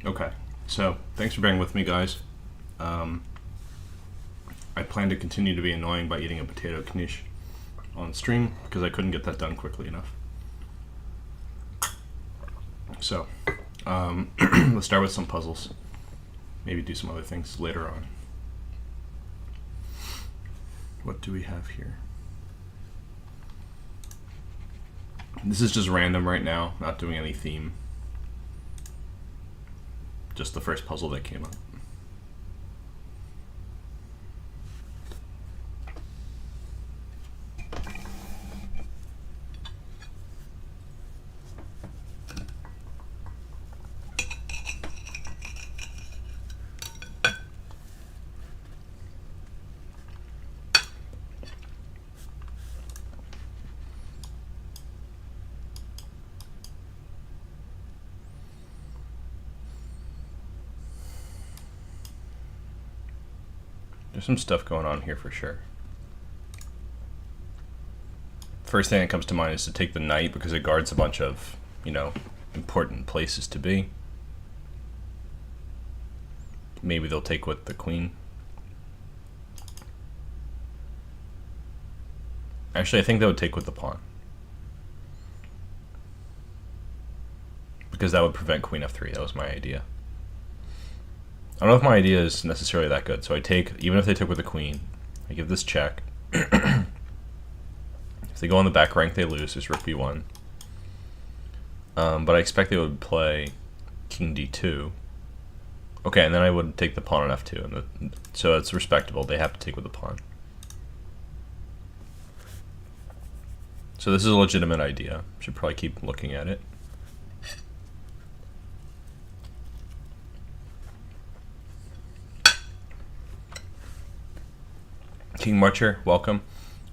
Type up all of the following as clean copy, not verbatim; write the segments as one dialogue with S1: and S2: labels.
S1: Okay, so thanks for bearing with me, guys. Um, I plan to continue to be annoying by eating a potato quiche on stream because I couldn't get that done quickly enough. So, let's start with some puzzles. Maybe do some other things later on. What do we have here? This is just random right now, not doing any theme. Just the first puzzle that came up. There's some stuff going on here for sure. First thing that comes to mind is to take the knight because it guards a bunch of, important places to be. Maybe they'll take with the queen. Actually, I think they would take with the pawn. Because that would prevent queen f3. That was my idea. I don't know if my idea is necessarily that good. So I take, even if they took with the queen, I give this check. If they go on the back rank, they lose. There's rook b1. But I expect they would play king d2. Okay, and then I would take the pawn on f2. So it's respectable. They have to take with the pawn. So this is a legitimate idea. Should probably keep looking at it. King Marcher, welcome.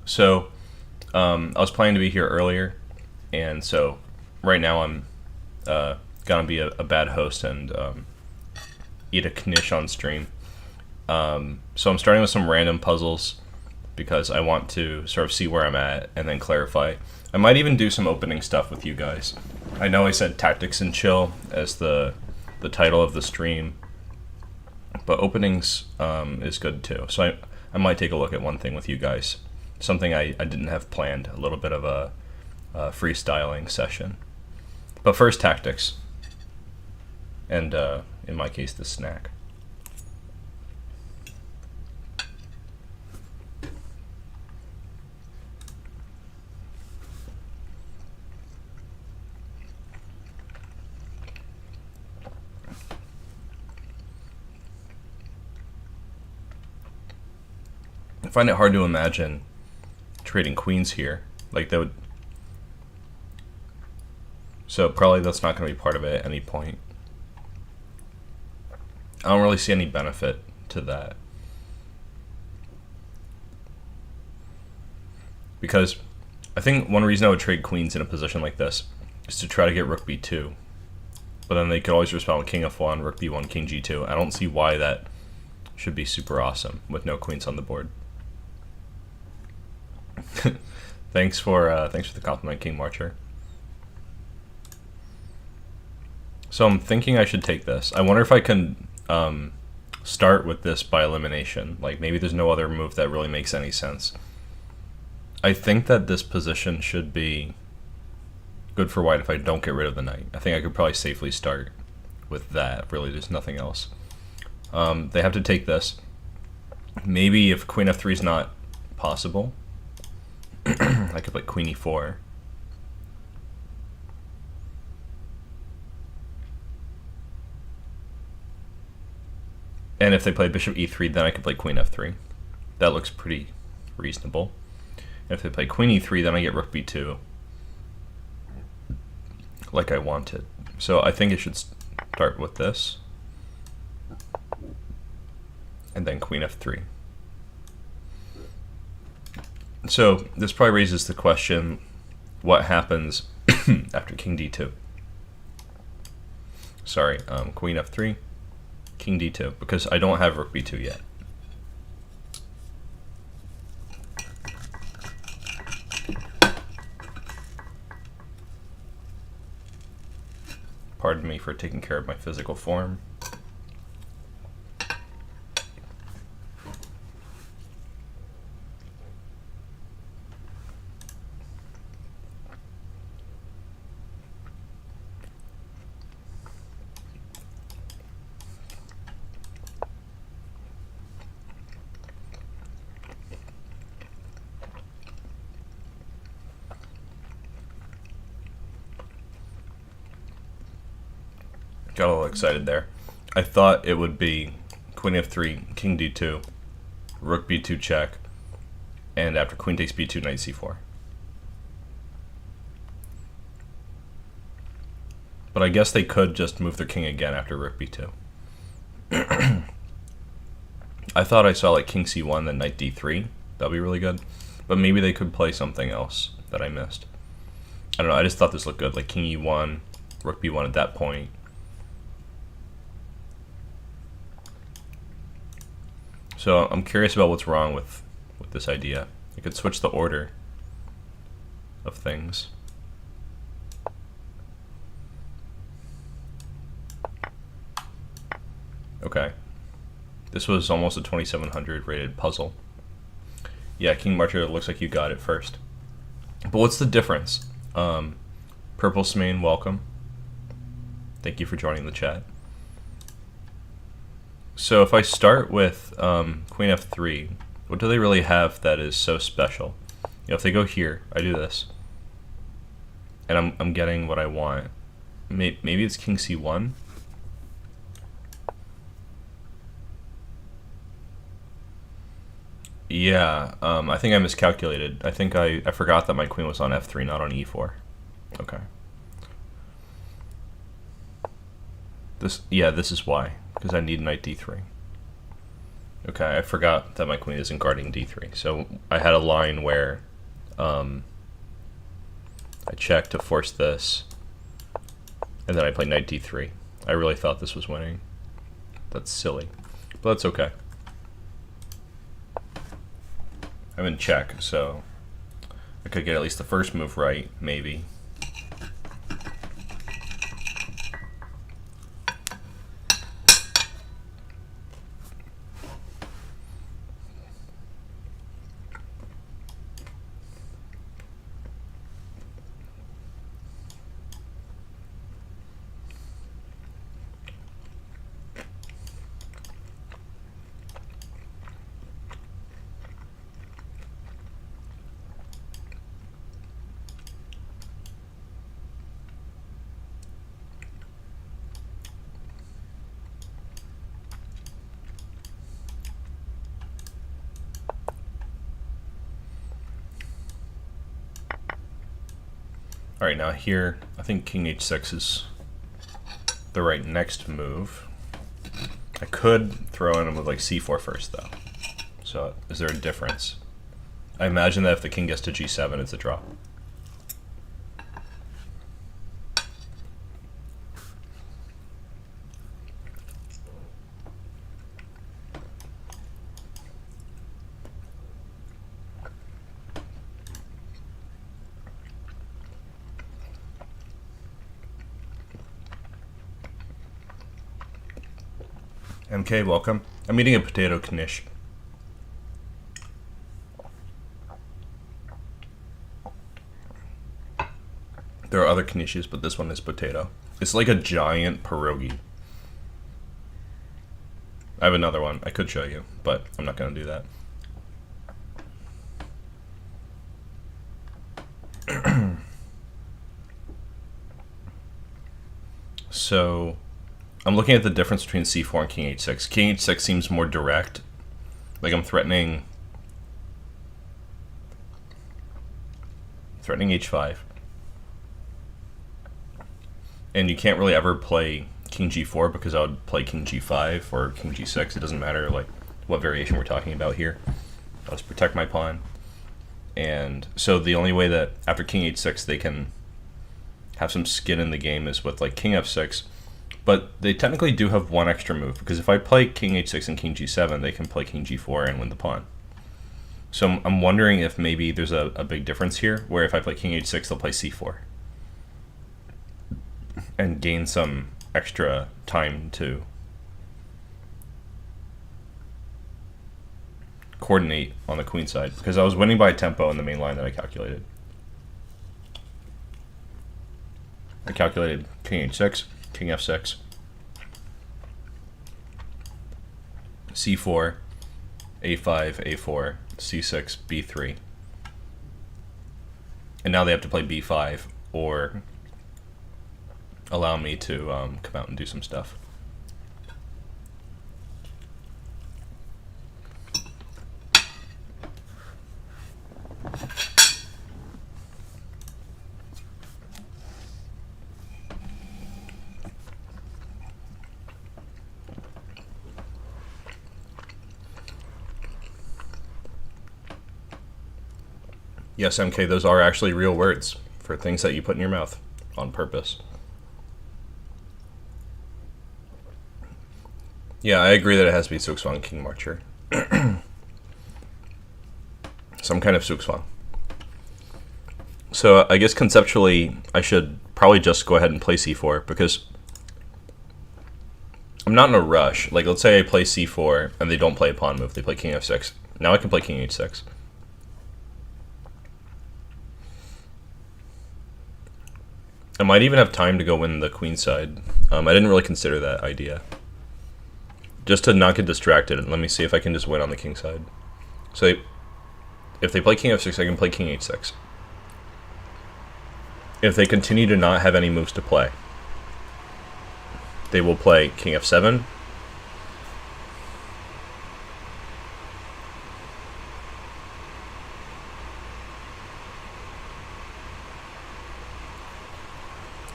S1: So, I was planning to be here earlier, and so right now I'm gonna be a bad host and eat a knish on stream. So I'm starting with some random puzzles because I want to sort of see where I'm at and then clarify. I might even do some opening stuff with you guys. I know I said Tactics and Chill as the title of the stream, but openings is good too. So I might take a look at one thing with you guys. Something I didn't have planned, a little bit of a freestyling session. But first, tactics. And in my case, the snack. I find it hard to imagine trading queens here. Like, that would... So probably that's not going to be part of it at any point. I don't really see any benefit to that. Because I think one reason I would trade queens in a position like this is to try to get rook b2. But then they could always respond with king f1, rook b1, king g2. I don't see why that should be super awesome with no queens on the board. Thanks for the compliment, King Marcher. So I'm thinking I should take this. I wonder if I can start with this by elimination. Like, maybe there's no other move that really makes any sense. I think that this position should be good for white if I don't get rid of the knight. I think I could probably safely start with that. Really, there's nothing else. They have to take this. Maybe if queen f3 is not possible, I could play queen e4. And if they play bishop e3, then I could play queen f3. That looks pretty reasonable. And if they play queen e3, then I get rook b2, like I wanted. So I think it should start with this, and then queen f3. So this probably raises the question, what happens after king d2? Sorry, queen f3, king d2, because I don't have rook b2 yet. Pardon me for taking care of my physical form. Got a little excited there. I thought it would be queen f3, king d2, rook b2 check, and after queen takes b2, knight c4. But I guess they could just move their king again after rook b2. I thought I saw like king c1, then knight d3. That'd be really good. But maybe they could play something else that I missed. I don't know, I just thought this looked good, like king e1, rook b1 at that point. So I'm curious about what's wrong with this idea. I could switch the order of things. Okay. This was almost a 2700 rated puzzle. Yeah, King Marcher, it looks like you got it first. But what's the difference? Purple Smain, welcome. Thank you for joining the chat. So if I start with queen f3, what do they really have that is so special? You know, if they go here, I do this, and I'm getting what I want. Maybe it's king c1. Yeah, I think I miscalculated. I think I forgot that my queen was on f3, not on e4. Okay. This is why, because I need knight d3. Okay, I forgot that my queen isn't guarding d3. So I had a line where I checked to force this, and then I play knight d3. I really thought this was winning. That's silly, but that's okay. I'm in check, so I could get at least the first move right, maybe. Alright, now here, I think king h6 is the right next move. I could throw in with like c4 first, though. So, is there a difference? I imagine that if the king gets to g7, it's a draw. MK, welcome. I'm eating a potato knish. There are other knishes, but this one is potato. It's like a giant pierogi. I have another one. I could show you, but I'm not going to do that. So I'm looking at the difference between c4 and king h6. King h6 seems more direct. Like I'm threatening h5. And you can't really ever play king g4 because I would play king g5 or king g6. It doesn't matter like what variation we're talking about here. I'll just protect my pawn. And so the only way that after king h6 they can have some skin in the game is with like king f6. But they technically do have one extra move, because if I play king h6 and king g7, they can play king g4 and win the pawn. So I'm wondering if maybe there's a big difference here, where if I play king h6, they'll play c4. and gain some extra time to coordinate on the queen side, because I was winning by tempo in the main line that I calculated. I calculated king h6, king f6, c4, a5, a4, c6, b3. And now they have to play b5 or allow me to come out and do some stuff. Yes, MK, those are actually real words for things that you put in your mouth on purpose. Yeah, I agree that it has to be Zugzwang King Marcher. Some kind of Zugzwang. So I guess conceptually I should probably just go ahead and play c4, because I'm not in a rush. Like, let's say I play c4 and they don't play a pawn move, they play king f6. Now I can play king h6. I might even have time to go win the queen side. I didn't really consider that idea. Just to not get distracted, let me see if I can just win on the king side. So if they play king f6, I can play king h6. If they continue to not have any moves to play, they will play king f7.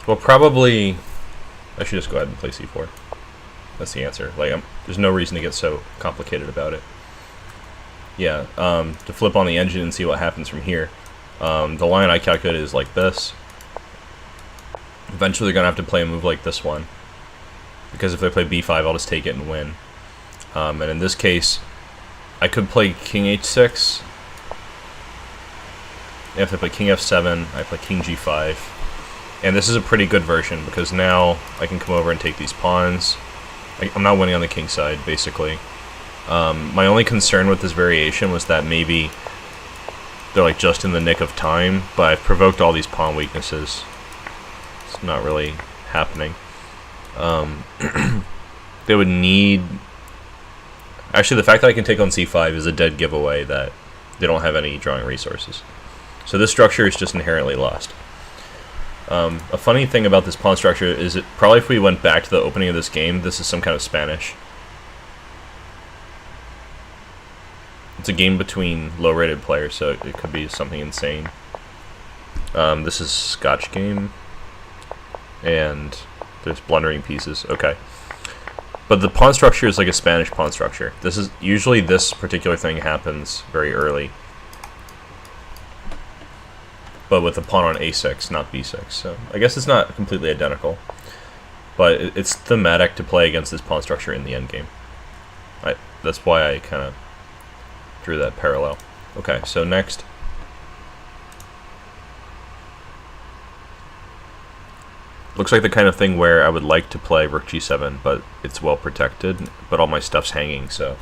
S1: Well, probably I should just go ahead and play c4. That's the answer. Like, there's no reason to get so complicated about it. Yeah, to flip on the engine and see what happens from here. The line I calculated is like this. Eventually they're going to have to play a move like this one, because if they play b5, I'll just take it and win. And in this case, I could play king h6. If they play king f7, I play king g5. And this is a pretty good version, because now I can come over and take these pawns. I'm not winning on the king side, basically. My only concern with this variation was that maybe they're like just in the nick of time, but I've provoked all these pawn weaknesses. It's not really happening. They would need... Actually, the fact that I can take on c5 is a dead giveaway that they don't have any drawing resources. So this structure is just inherently lost. A funny thing about this pawn structure is that probably if we went back to the opening of this game, this is some kind of Spanish. It's a game between low-rated players, so it could be something insane. This is Scotch game, and there's blundering pieces. Okay. But the pawn structure is like a Spanish pawn structure. This is usually this particular thing happens very early, but with the pawn on a6, not b6. So I guess it's not completely identical, but it's thematic to play against this pawn structure in the endgame. That's why I kind of drew that parallel. Okay, so next. Looks like the kind of thing where I would like to play rook g7, but it's well protected, but all my stuff's hanging, so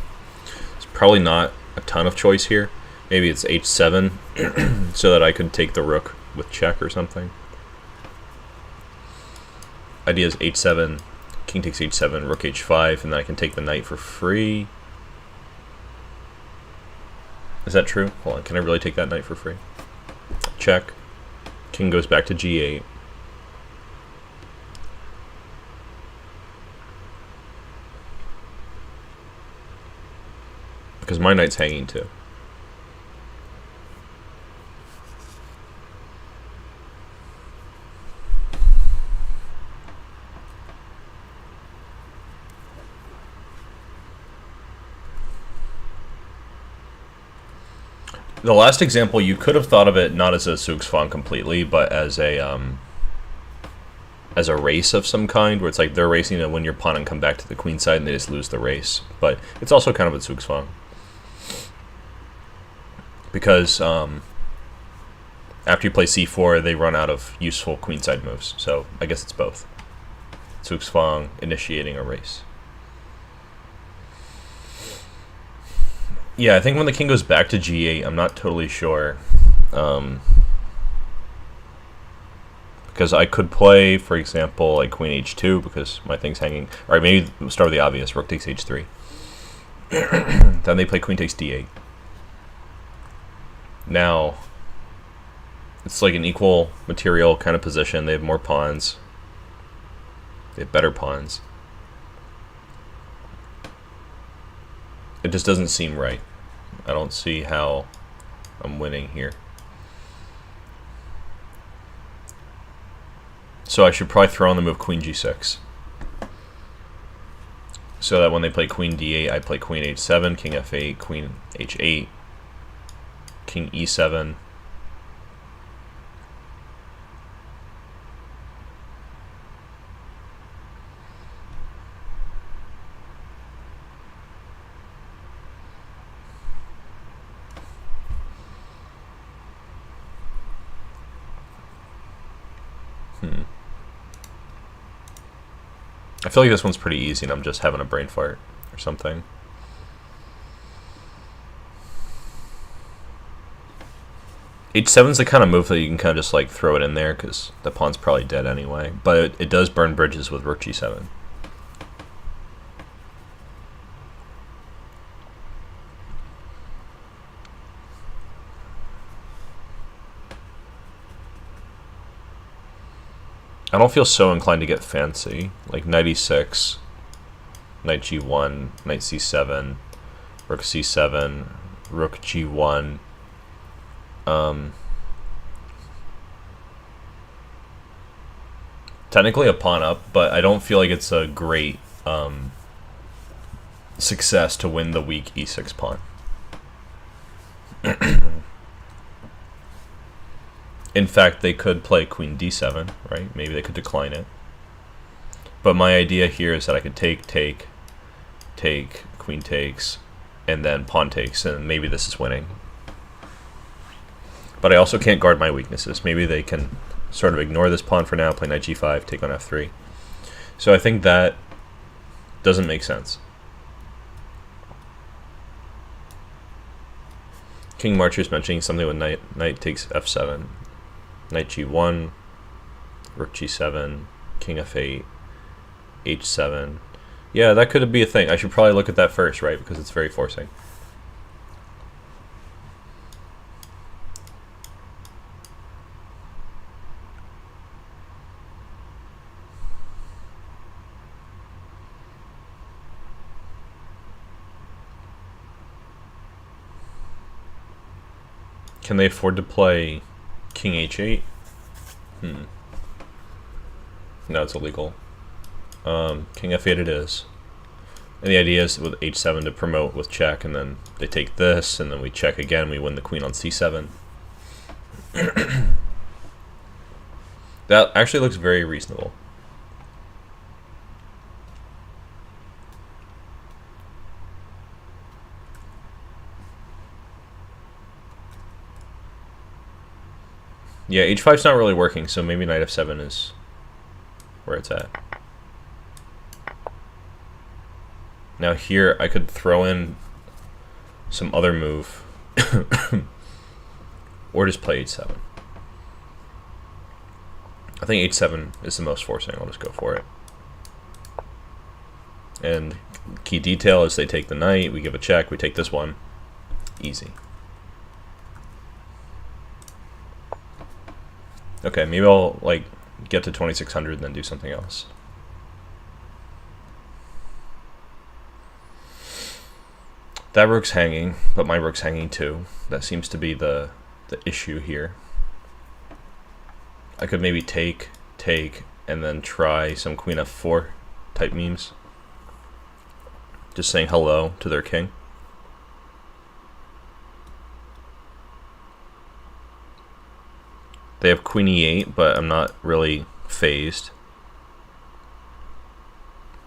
S1: it's probably not a ton of choice here. Maybe it's h7 so that I could take the rook with check or something. Idea is h7, king takes h7, rook h5, and then I can take the knight for free. Is that true? Hold on, can I really take that knight for free? Check. King goes back to g8. Because my knight's hanging too. The last example, you could have thought of it not as a Zugzwang completely, but as a race of some kind, where it's like they're racing to win your pawn and come back to the queen side, and they just lose the race. But it's also kind of a Zugzwang, because after you play c4, they run out of useful queenside moves. So I guess it's both. Zugzwang, initiating a race. Yeah, I think when the king goes back to g8, I'm not totally sure. Because I could play, for example, like queen h2 because my thing's hanging. All right, maybe we'll start with the obvious. Rook takes h3. Then they play queen takes d8. Now, it's like an equal material kind of position. They have more pawns. They have better pawns. It just doesn't seem right. I don't see how I'm winning here. So I should probably throw on the move queen g6. So that when they play queen d8, I play queen h7, king f8, queen h8, king e7. I feel like this one's pretty easy and I'm just having a brain fart or something. H7's the kind of move that you can kind of just like throw it in there because the pawn's probably dead anyway. But it does burn bridges with rook g7. I don't feel so inclined to get fancy. Like knight e6, knight g1, knight c7, rook c7, rook g1. Technically a pawn up, but I don't feel like it's a great success to win the weak e6 pawn. In fact, they could play queen d7, right? Maybe they could decline it. But my idea here is that I could take, queen takes, and then pawn takes, and maybe this is winning. But I also can't guard my weaknesses. Maybe they can sort of ignore this pawn for now, play knight g5, take on f3. So I think that doesn't make sense. King Marcher's mentioning something with knight takes f7. Knight g1, rook g7, king f8, h7. Yeah, that could be a thing. I should probably look at that first, right? Because it's very forcing. Can they afford to play king h8? No, it's illegal. King f8 it is. And the idea is with h7 to promote with check, and then they take this, and then we check again, we win the queen on c7. That actually looks very reasonable. Yeah, h5's not really working, so maybe knight f7 is where it's at. Now here, I could throw in some other move, or just play h7. I think h7 is the most forcing, I'll just go for it. And key detail is they take the knight, we give a check, we take this one. Easy. Okay, maybe I'll like get to 2600 and then do something else. That rook's hanging, but my rook's hanging too. That seems to be the issue here. I could maybe take, and then try some queen f4 type memes. Just saying hello to their king. They have queen e8, but I'm not really phased.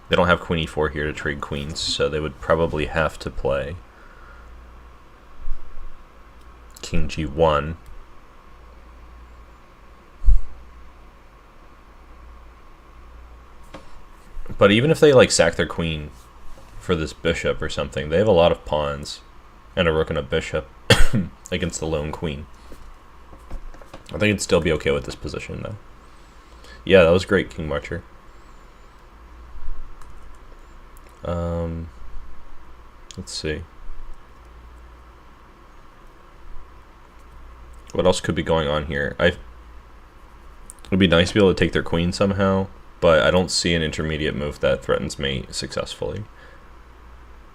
S1: They don't have queen e4 here to trade queens, so they would probably have to play king g1. But even if they like sack their queen for this bishop or something, they have a lot of pawns and a rook and a bishop against the lone queen. I think it'd still be okay with this position though. Yeah, that was great, King Marcher. Let's see. What else could be going on here? It would be nice to be able to take their queen somehow, but I don't see an intermediate move that threatens mate successfully.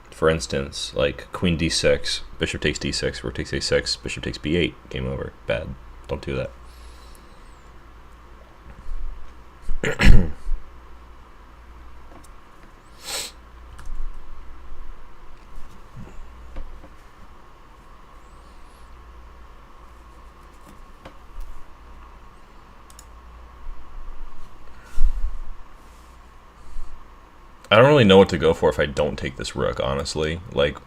S1: For instance, like queen d6, bishop takes d6, rook takes a6, bishop takes b8, game over. Bad. Don't do that. I don't really know what to go for if I don't take this rook, honestly. Like,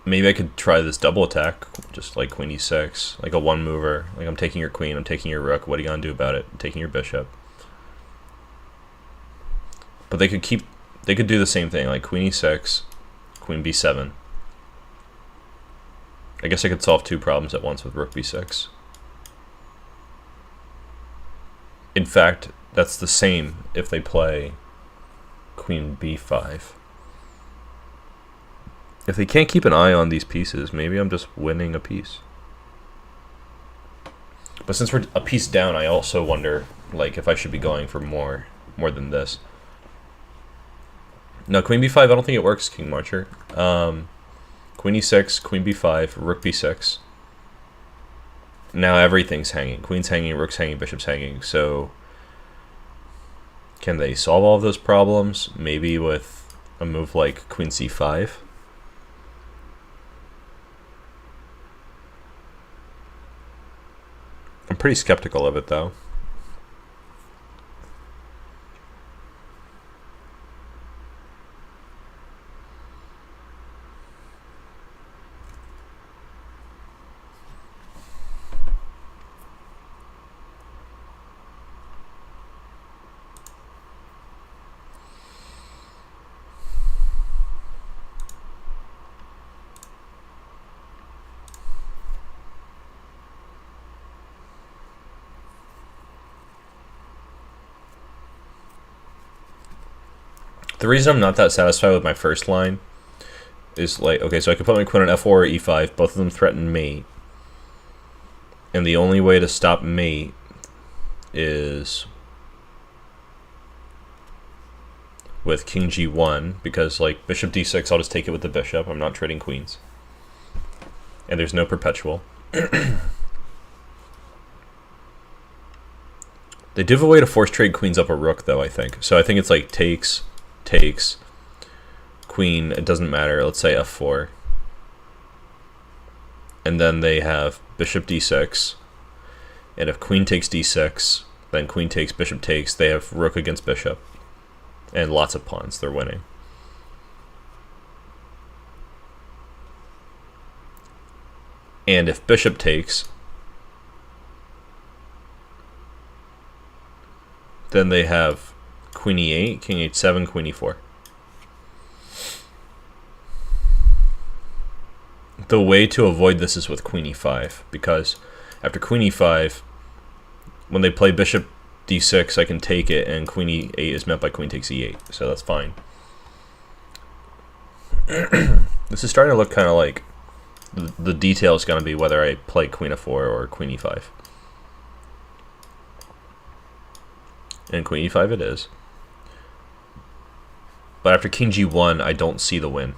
S1: maybe I could try this double attack, just like queen e6, like a one mover. Like, I'm taking your queen, I'm taking your rook, what are you gonna do about it? I'm taking your bishop. But they could do the same thing, like queen e6, queen b7. I guess I could solve two problems at once with rook b6. In fact, that's the same if they play queen b5. If they can't keep an eye on these pieces, maybe I'm just winning a piece. But since we're a piece down, I also wonder, like, if I should be going for more than this. No, queen b5, I don't think it works, King Marcher. Queen e6, queen b5, rook b6. Now everything's hanging. Queen's hanging, rook's hanging, bishop's hanging. So can they solve all of those problems? Maybe with a move like queen c5. I'm pretty skeptical of it though. The reason I'm not that satisfied with my first line is like, okay, so I could put my queen on f4 or e5, both of them threaten mate. And the only way to stop mate is with king g1, because like bishop d6, I'll just take it with the bishop. I'm not trading queens. And there's no perpetual. They do have a way to force trade queens up a rook though, I think. So I think it's like takes, queen, it doesn't matter, let's say f4. And then they have bishop d6. And if queen takes d6, then queen takes, bishop takes, they have rook against bishop. And lots of pawns, they're winning. And if bishop takes, then they have queen e8, king h7, queen e4. The way to avoid this is with queen e5, because after queen e5, when they play bishop d6, I can take it, and queen e8 is met by queen takes e8, so that's fine. This is starting to look kind of like the detail is going to be whether I play queen f4 or queen e5. And queen e5 it is. But after king g1, I don't see the win.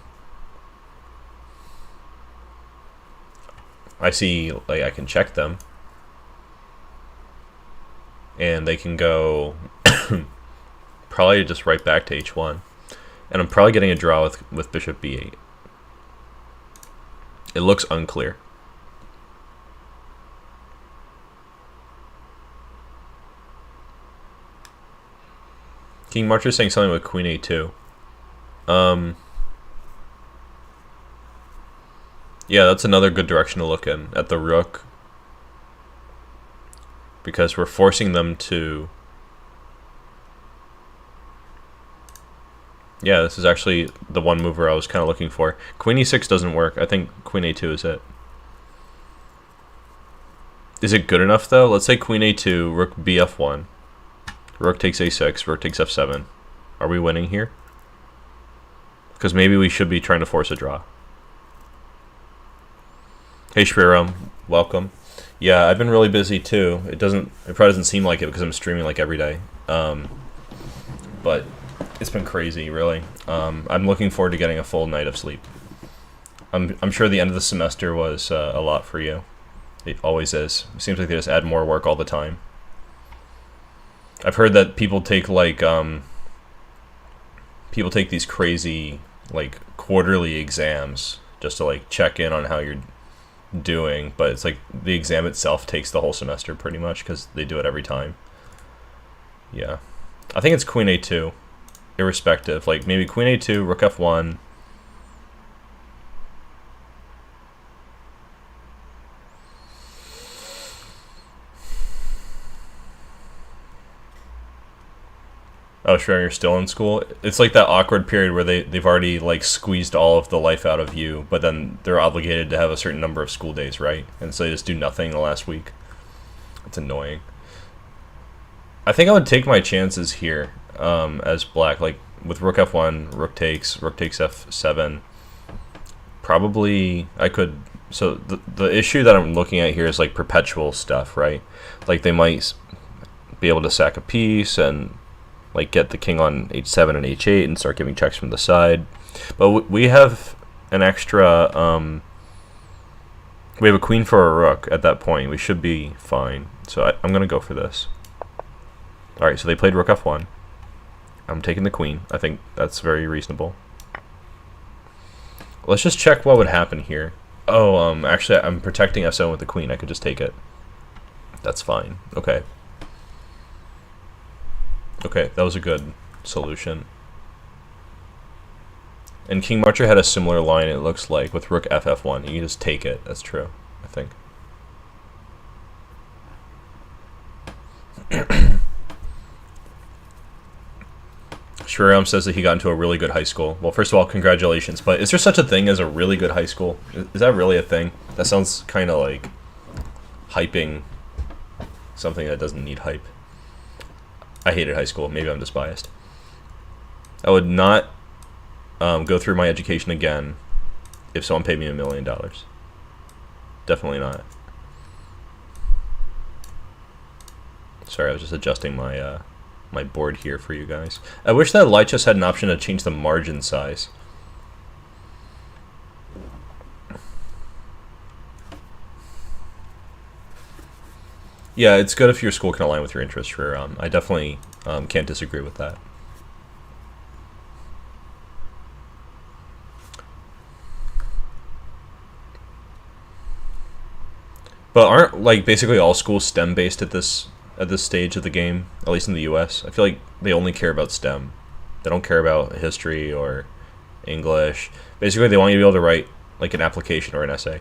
S1: I see, like, I can check them. And they can go probably just right back to h1. And I'm probably getting a draw with bishop b8. It looks unclear. King Marcher is saying something with queen a2. Yeah, that's another good direction to look in, at the rook. Because we're forcing them to Yeah, this is actually the one mover I was kind of looking for. Queen e6 doesn't work. I think queen a2 is it. Is it good enough, though? Let's say queen a2, rook bf1. Rook takes a6, rook takes f7. Are we winning here? Because maybe we should be trying to force a draw. Hey Shriram, welcome. Yeah, I've been really busy too. It probably doesn't seem like it because I'm streaming like every day. But it's been crazy, really. I'm looking forward to getting a full night of sleep. I'm sure the end of the semester was a lot for you. It always is. It seems like they just add more work all the time. I've heard that people take like people take these crazy like quarterly exams just to like check in on how you're doing, but it's like the exam itself takes the whole semester pretty much because they do it every time. Yeah, I think it's queen a2, irrespective. Like maybe queen a2, rook f1. Oh, sure, you're still in school. It's like that awkward period where they've already like squeezed all of the life out of you, but then they're obligated to have a certain number of school days, right? And so they just do nothing the last week. It's annoying. I think I would take my chances here as black, like with rook f1, rook takes f7. Probably I could. So the issue that I'm looking at here is like perpetual stuff, right? Like they might be able to sack a piece and like get the king on h7 and h8 and start giving checks from the side. But we have an extra, we have a queen for a rook at that point. We should be fine. So I'm going to go for this. Alright, so they played rook f1. I'm taking the queen. I think that's very reasonable. Let's just check what would happen here. Oh, actually, I'm protecting f7 with the queen. I could just take it. That's fine. Okay. Okay, that was a good solution. And King Marcher had a similar line, it looks like, with rook ff1. You can just take it. That's true, I think. Shriram says that he got into a really good high school. Well, first of all, congratulations. But is there such a thing as a really good high school? Is that really a thing? That sounds kind of like hyping something that doesn't need hype. I hated high school. Maybe I'm just biased. I would not go through my education again if someone paid me $1 million. Definitely not. Sorry, I was just adjusting my my board here for you guys. I wish that Light Chess had an option to change the margin size. Yeah, it's good if your school can align with your interests. I definitely can't disagree with that. But aren't like basically all schools STEM based at this stage of the game? At least in the U.S., I feel like they only care about STEM. They don't care about history or English. Basically, they want you to be able to write like an application or an essay.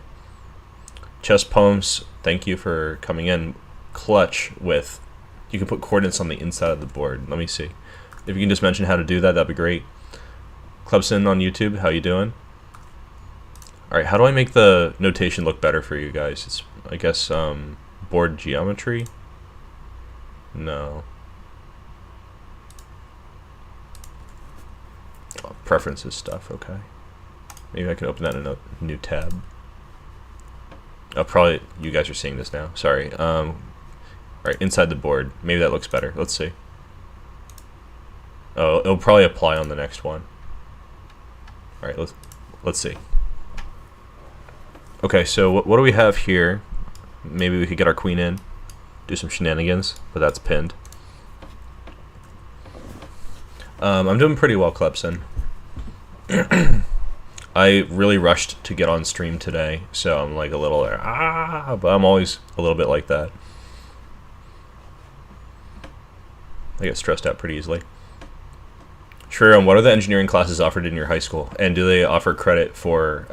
S1: Chess Poems, thank you for coming in. Clutch with, you can put coordinates on the inside of the board. Let me see. If you can just mention how to do that, that'd be great. Clubson on YouTube, how you doing? Alright, how do I make the notation look better for you guys? It's, I guess, board geometry? No. Oh, preferences stuff, okay. Maybe I can open that in a new tab. Oh, probably you guys are seeing this now. Sorry. Alright, inside the board. Maybe that looks better. Let's see. Oh, it'll probably apply on the next one. Alright, let's see. Okay, so what do we have here? Maybe we could get our queen in, do some shenanigans, but that's pinned. I'm doing pretty well, Clemson. I really rushed to get on stream today, so I'm like a little but I'm always a little bit like that. I get stressed out pretty easily. Sure, what are the engineering classes offered in your high school? And do they offer credit for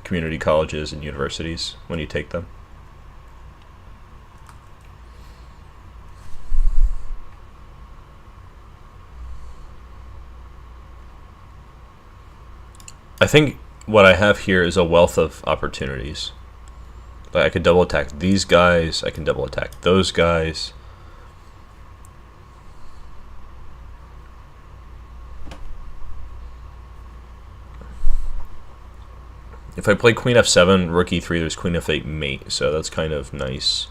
S1: community colleges and universities when you take them? I think what I have here is a wealth of opportunities. Like I could double attack these guys. I can double attack those guys. If I play Queen F7, Rook E3, there's Queen F8 mate, so that's kind of nice.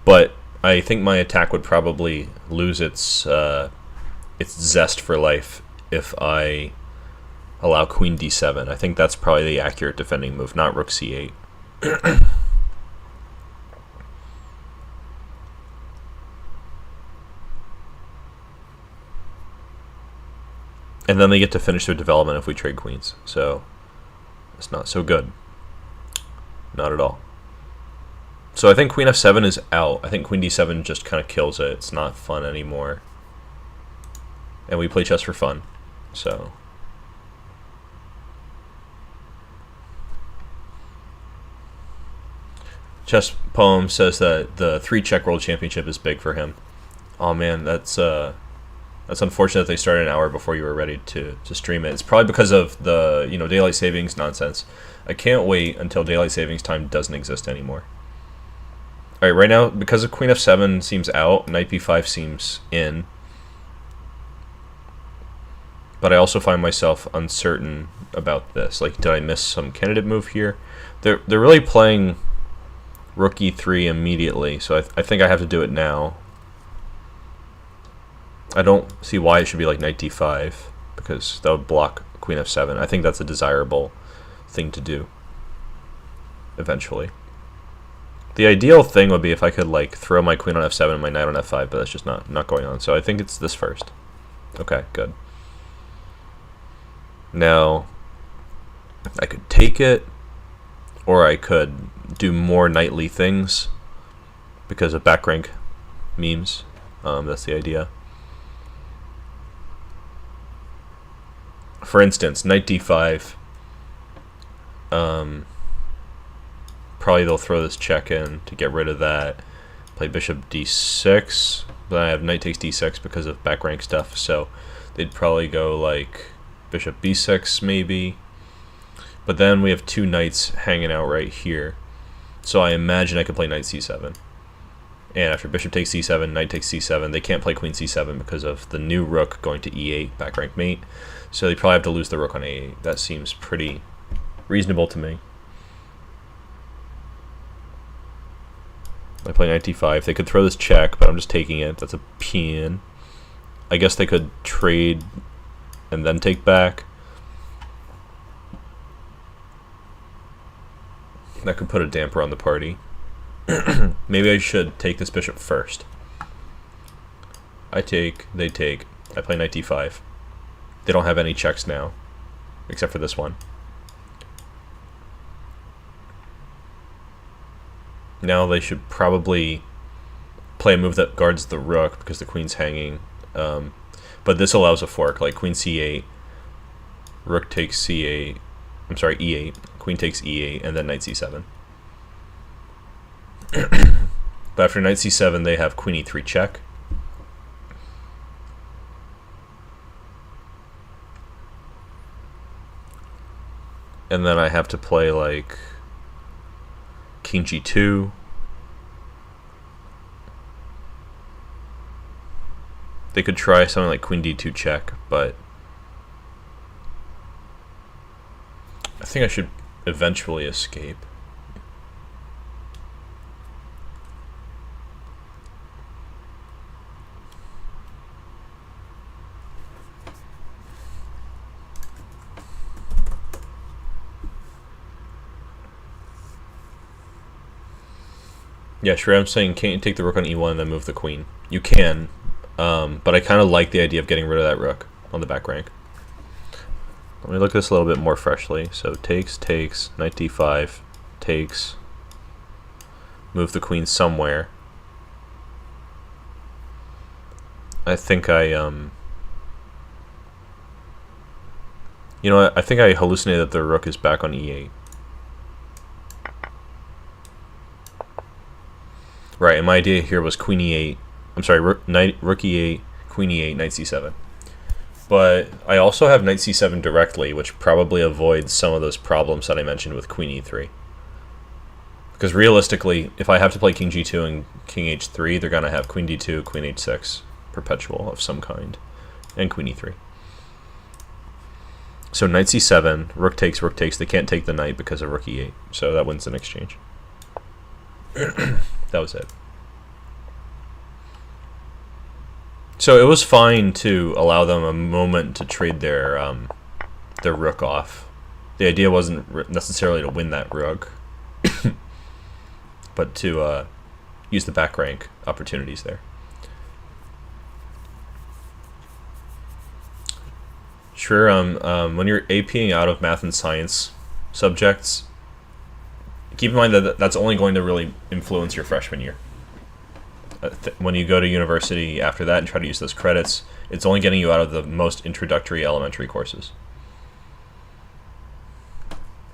S1: But I think my attack would probably lose its zest for life if I allow Queen D7. I think that's probably the accurate defending move, not Rook C8. And then they get to finish their development if we trade queens. So it's not so good. Not at all. So I think Queen F7 is out. I think Queen D7 just kind of kills it. It's not fun anymore. And we play chess for fun. So Chess Poem says that the 3-check world championship is big for him. Oh man, that's unfortunate that they started an hour before you were ready to stream it. It's probably because of the daylight savings nonsense. I can't wait until daylight savings time doesn't exist anymore. All right, right now because of Queen F7 seems out, Knight B5 seems in. But I also find myself uncertain about this. Like, did I miss some candidate move here? They're really playing Rook E3 immediately, so I think I have to do it now. I don't see why it should be like Knight D5, because that would block Queen F7. I think that's a desirable thing to do eventually. The ideal thing would be if I could like throw my queen on F7 and my knight on F5, but that's just not going on. So I think it's this first. Okay, good. Now I could take it, or I could do more knightly things because of back rank memes. That's the idea. For instance, Knight D5. Probably they'll throw this check in to get rid of that. Play Bishop D6. Then I have Knight takes D6 because of back rank stuff. So they'd probably go like Bishop B6 maybe. But then we have two knights hanging out right here. So I imagine I could play Knight C7. And after Bishop takes C7, Knight takes C7, they can't play Queen C7 because of the new rook going to E8, back rank mate. So they probably have to lose the rook on A8. That seems pretty reasonable to me. I play Knight D5. They could throw this check, but I'm just taking it. That's a pin. I guess they could trade and then take back. That could put a damper on the party. Maybe I should take this bishop first. I take, they take. I play Knight D5. They don't have any checks now, except for this one. Now they should probably play a move that guards the rook because the queen's hanging. But this allows a fork, like Queen C8, Rook takes C8, I'm sorry, E8, Queen takes E8, and then Knight C7. But after Knight C7, they have Queen E3 check. And then I have to play like King G2. They could try something like Queen D2 check, but I think I should eventually escape. Yeah, sure. I'm saying can't you take the rook on E1 and then move the queen? You can, but I kind of like the idea of getting rid of that rook on the back rank. Let me look at this a little bit more freshly. So takes, Knight D5, takes, move the queen somewhere. I think I I think I hallucinated that the rook is back on E8. Right, and my idea here was Queen E8. I'm sorry, Rook E8, Queen E8, Knight C7. But I also have knight c7 directly, which probably avoids some of those problems that I mentioned with queen e3. Because realistically, if I have to play king g2 and king h3, they're going to have queen d2, queen h6, perpetual of some kind, and queen e3. So knight c7, rook takes, they can't take the knight because of rook e8, so that wins an exchange. That was it. So it was fine to allow them a moment to trade their rook off. The idea wasn't necessarily to win that rook, but to use the back rank opportunities there. Sure, when you're APing out of math and science subjects, keep in mind that that's only going to really influence your freshman year. When you go to university after that and try to use those credits, it's only getting you out of the most introductory elementary courses.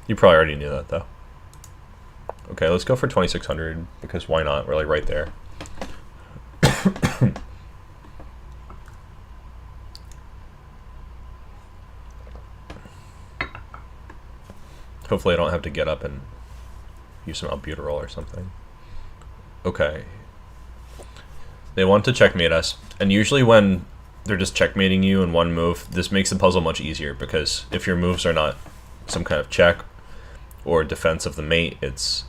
S1: You probably already knew that, though. Okay, let's go for 2600, because why not? We're like right there. Hopefully I don't have to get up and use some albuterol or something. Okay. They want to checkmate us, and usually when they're just checkmating you in one move, this makes the puzzle much easier, because if your moves are not some kind of check or defense of the mate, it's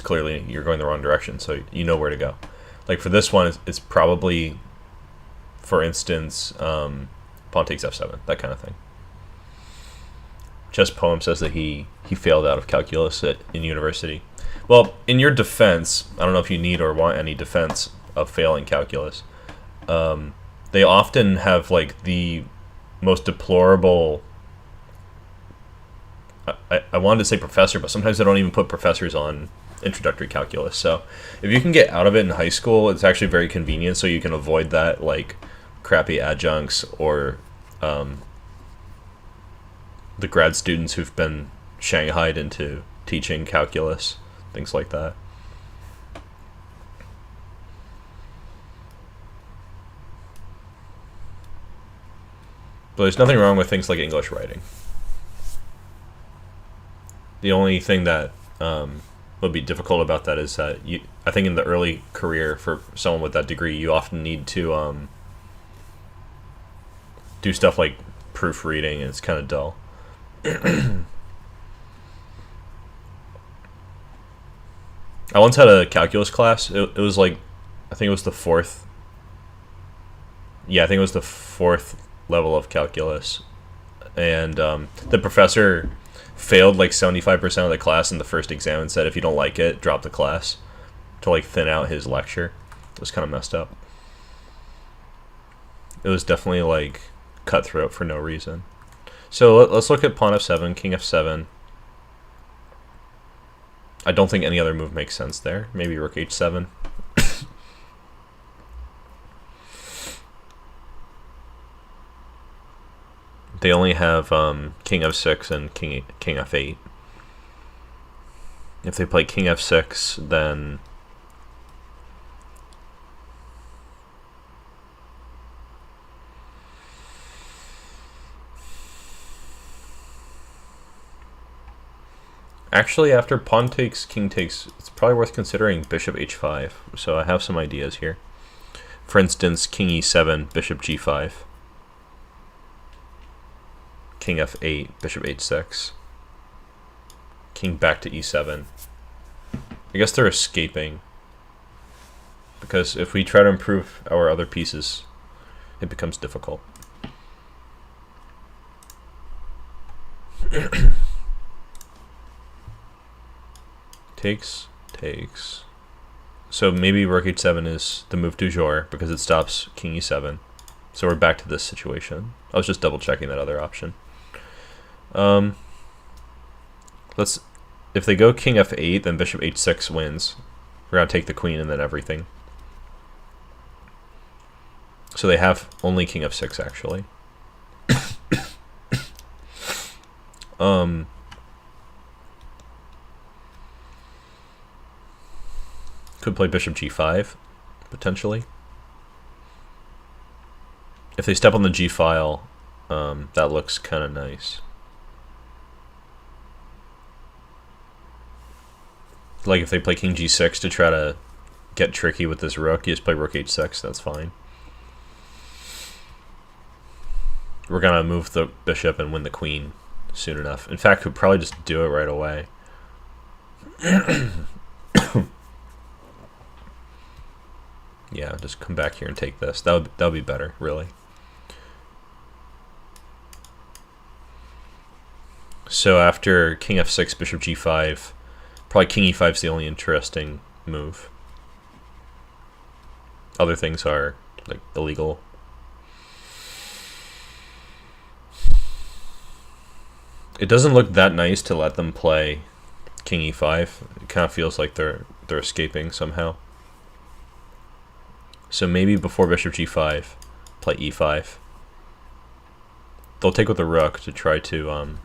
S1: clearly you're going the wrong direction, so you know where to go. Like for this one, it's probably, for instance, pawn takes f7, that kind of thing. Chess Poem says that he failed out of calculus in university. Well, in your defense, I don't know if you need or want any defense of failing calculus. They often have like the most deplorable. I wanted to say professor, but sometimes they don't even put professors on introductory calculus. So if you can get out of it in high school, it's actually very convenient. So you can avoid that like crappy adjuncts or the grad students who've been shanghaied into teaching calculus. Things like that. But there's nothing wrong with things like English writing. The only thing that would be difficult about that is that I think in the early career for someone with that degree, you often need to do stuff like proofreading, and it's kind of dull. I once had a calculus class. It was like, I think it was the fourth. Yeah, I think it was the fourth level of calculus. And the professor failed like 75% of the class in the first exam and said if you don't like it, drop the class to like thin out his lecture. It was kind of messed up. It was definitely like cutthroat for no reason. So let's look at pawn f7, king f7. I don't think any other move makes sense there. Maybe rook h7. They only have king f6 and king f8. If they play king f6, then actually, after pawn takes, king takes, it's probably worth considering bishop h5. So I have some ideas here. For instance, king e7, bishop g5. King f8, bishop h6. King back to e7. I guess they're escaping, because if we try to improve our other pieces, it becomes difficult. Takes. So maybe rook h7 is the move du jour because it stops king e7. So we're back to this situation. I was just double checking that other option. If they go king f8, then bishop h6 wins. We're gonna take the queen and then everything. So they have only king f6 actually. Could play bishop g5 potentially. If they step on the G file, that looks kind of nice. Like if they play king G6 to try to get tricky with this rook, you just play rook H6, that's fine. We're gonna move the bishop and win the queen soon enough. In fact, we'd probably just do it right away. Yeah, just come back here and take this. That would be better, really. So after king f6, bishop g5, probably king e5 is the only interesting move. Other things are like illegal. It doesn't look that nice to let them play king e5. It kind of feels like they're escaping somehow. So maybe before bishop g5, play e5. They'll take with the rook to try to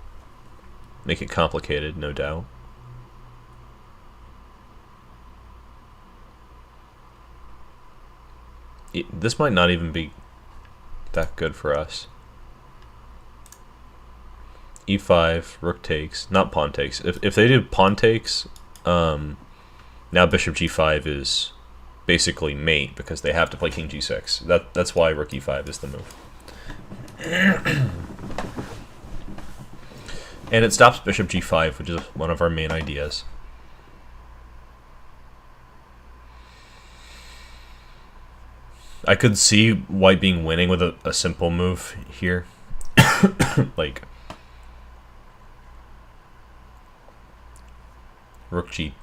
S1: make it complicated, no doubt. This might not even be that good for us. e5, rook takes, not pawn takes. If they do pawn takes, now bishop g5 is basically mate because they have to play king g6. That's why rook e5 is the move. And it stops bishop g5, which is one of our main ideas. I could see white being winning with a simple move here. Like rook g,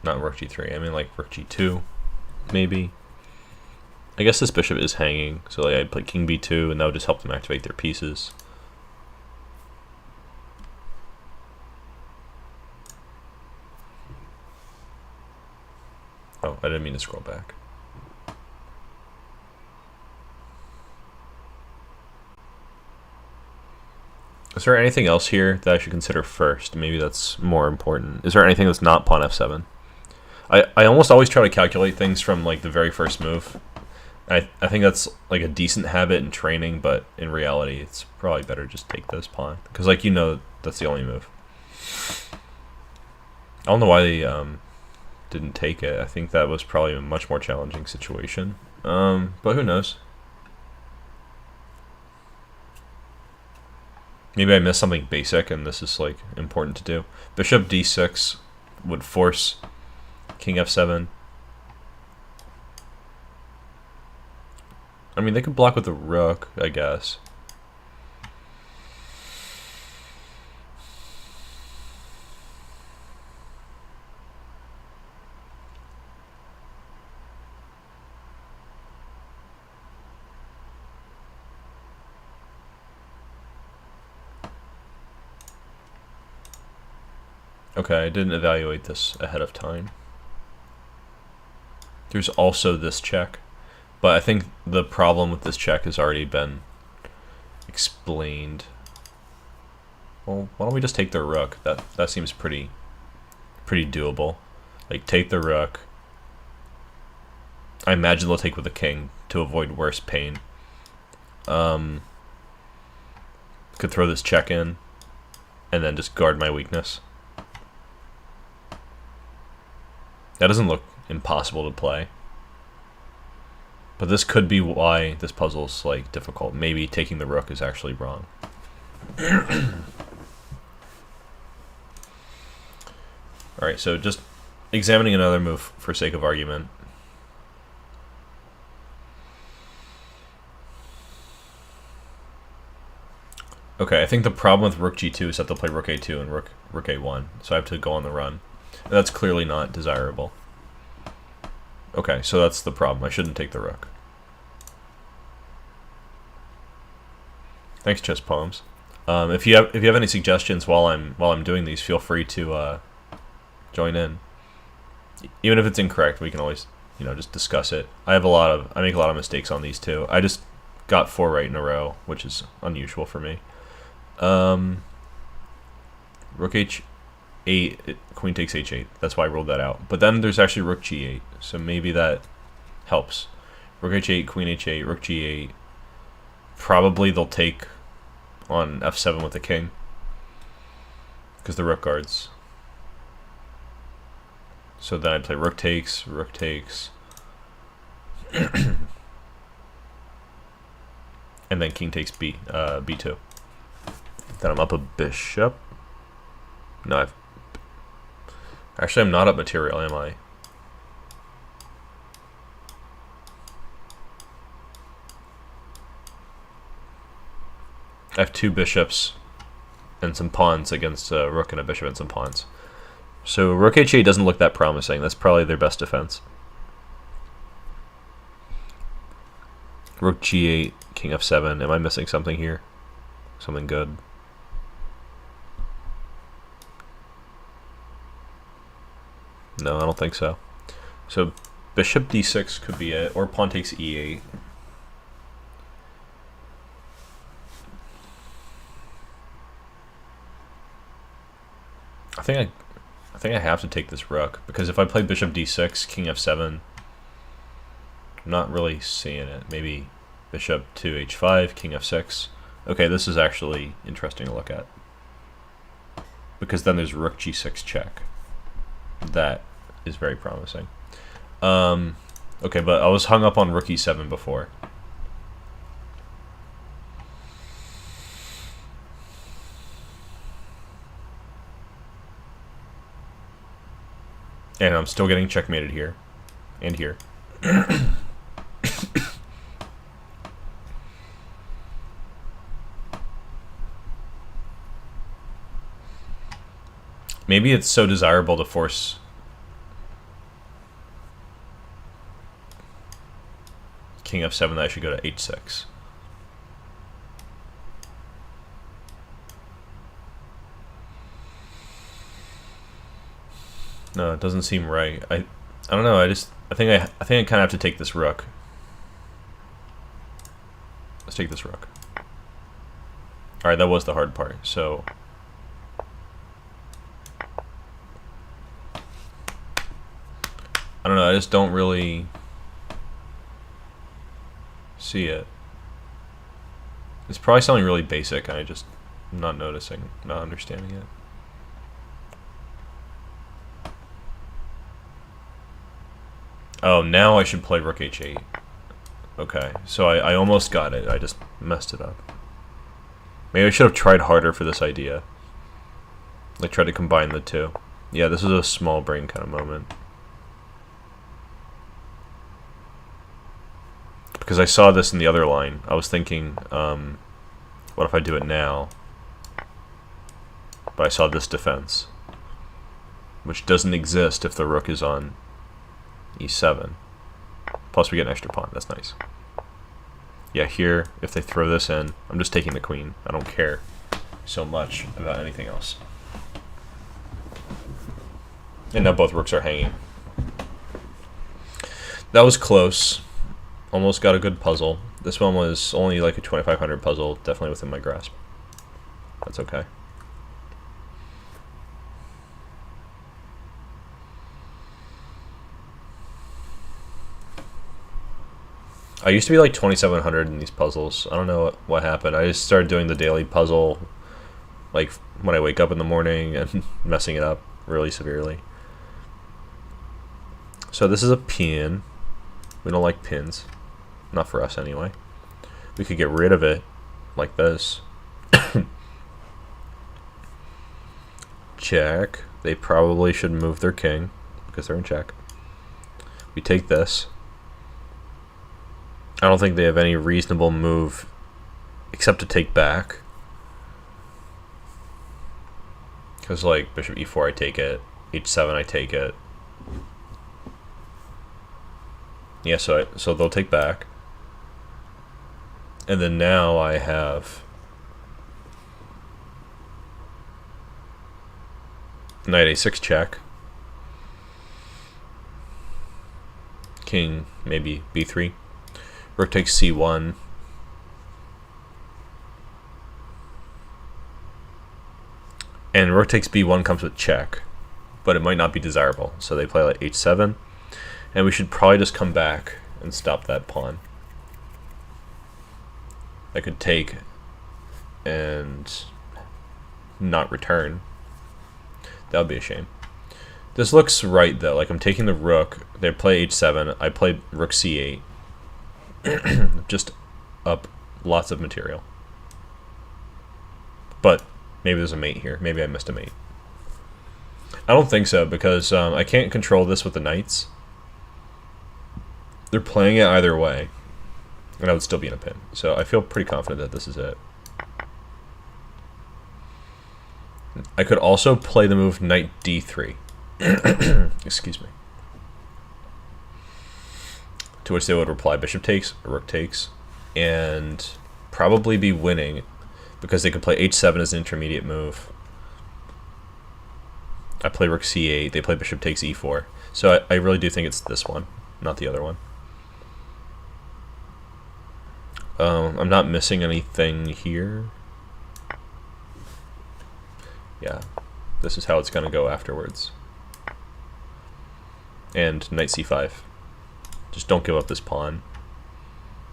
S1: not rook g3, I mean like rook g2, maybe. I guess this bishop is hanging, so like I'd play king b2 and that would just help them activate their pieces. Oh, I didn't mean to scroll back. Is there anything else here that I should consider first? Maybe that's more important. Is there anything that's not pawn f7? I almost always try to calculate things from like the very first move. I think that's like a decent habit in training, but in reality it's probably better just take this pawn. Because like you know that's the only move. I don't know why they didn't take it. I think that was probably a much more challenging situation. But who knows? Maybe I missed something basic and this is like important to do. Bishop d6 would force king f7. I mean, they could block with the rook, I guess. Okay, I didn't evaluate this ahead of time. There's also this check, but I think the problem with this check has already been explained. Well, why don't we just take the rook? That seems pretty doable. Like, take the rook. I imagine they'll take with the king to avoid worse pain. Could throw this check in, and then just guard my weakness. That doesn't look impossible to play. But this could be why this puzzle's like difficult. Maybe taking the rook is actually wrong. Alright, so just examining another move for sake of argument. Okay, I think the problem with rook g2 is that they'll play rook a2 and rook a1. So I have to go on the run. And that's clearly not desirable. Okay, so that's the problem. I shouldn't take the rook. Thanks, Chess Poems. If you have any suggestions while I'm doing these, feel free to join in. Even if it's incorrect, we can always just discuss it. I make a lot of mistakes on these too. I just got 4 right in a row, which is unusual for me. Rook h8, queen takes h8. That's why I rolled that out. But then there's actually rook g8, so maybe that helps. Rook h8, queen h8, rook g8, probably they'll take on f7 with the king, because the rook guards. So then I'd play rook takes, and then king takes b2. Then I'm up a bishop. No, actually I'm not up material, am I? I have 2 bishops and some pawns against a rook and a bishop and some pawns. So rook h8 doesn't look that promising. That's probably their best defense. Rook g8, king f7. Am I missing something here? Something good? No, I don't think so. So bishop d6 could be it, or pawn takes e8. I think I have to take this rook, because if I play bishop d6, king f7, I'm not really seeing it. Maybe bishop to h5, king f6. Okay, this is actually interesting to look at, because then there's rook g6 check. That is very promising. Okay, but I was hung up on rook e7 before. And I'm still getting checkmated here. And here. Maybe it's so desirable to force king f7 that I should go to h6. No, it doesn't seem right. I don't know. I think I kind of have to take this rook. Let's take this rook. All right, that was the hard part. So I don't know. I just don't really see it. It's probably something really basic, and I'm not noticing, not understanding it. Oh, now I should play rook h8. Okay, so I almost got it. I just messed it up. Maybe I should have tried harder for this idea. Like, try to combine the two. Yeah, this is a small brain kind of moment. Because I saw this in the other line. I was thinking, what if I do it now? But I saw this defense, which doesn't exist if the rook is on e7. Plus we get an extra pawn. That's nice. Yeah, here, if they throw this in, I'm just taking the queen. I don't care so much about anything else. And now both rooks are hanging. That was close. Almost got a good puzzle. This one was only like a 2500 puzzle, definitely within my grasp. That's okay. I used to be like 2700 in these puzzles. I don't know what happened. I just started doing the daily puzzle like when I wake up in the morning and messing it up really severely. So this is a pin. We don't like pins. Not for us anyway. We could get rid of it like this. Check. They probably should move their king because they're in check. We take this. I don't think they have any reasonable move except to take back. Because like bishop e4 I take it, h7 I take it. Yeah, so they'll take back. And then now I have knight a6 check. King maybe b3. Rook takes c1. And rook takes b1 comes with check, but it might not be desirable. So they play like h7, and we should probably just come back and stop that pawn. I could take and not return. That would be a shame. This looks right, though. Like, I'm taking the rook. They play h7. I play rook c8. Just up lots of material. But maybe there's a mate here. Maybe I missed a mate. I don't think so, because I can't control this with the knights. They're playing it either way, and I would still be in a pin. So I feel pretty confident that this is it. I could also play the move knight d3. Excuse me. To which they would reply bishop takes, rook takes, and probably be winning because they could play h7 as an intermediate move. I play rook c8, they play bishop takes e4. So I really do think it's this one, not the other one. I'm not missing anything here. Yeah, this is how it's going to go afterwards. And knight c5. Just don't give up this pawn.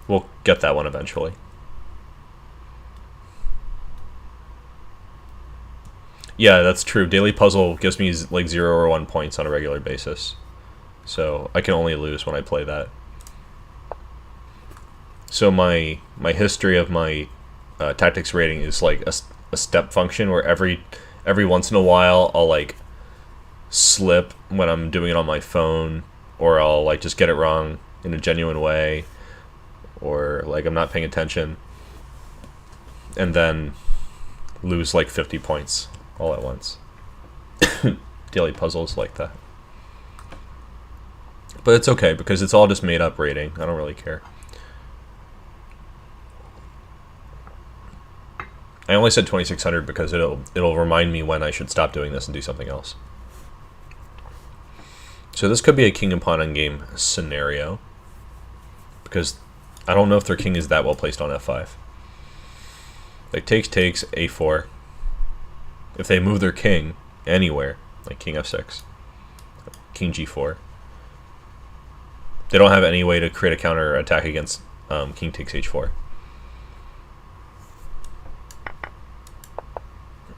S1: We'll get that one eventually. Yeah, that's true. Daily Puzzle gives me like 0 or 1 points on a regular basis. So I can only lose when I play that. So my history of my tactics rating is like a step function where every once in a while I'll like slip when I'm doing it on my phone, or I'll like just get it wrong in a genuine way, or like I'm not paying attention and then lose like 50 points all at once. Daily Puzzles like that. But it's okay because it's all just made up rating. I don't really care. I only said 2600 because it'll remind me when I should stop doing this and do something else. So this could be a king and pawn endgame scenario, because I don't know if their king is that well placed on f5. Like takes, a4. If they move their king anywhere, like king f6, king g4, they don't have any way to create a counter attack against king takes h4.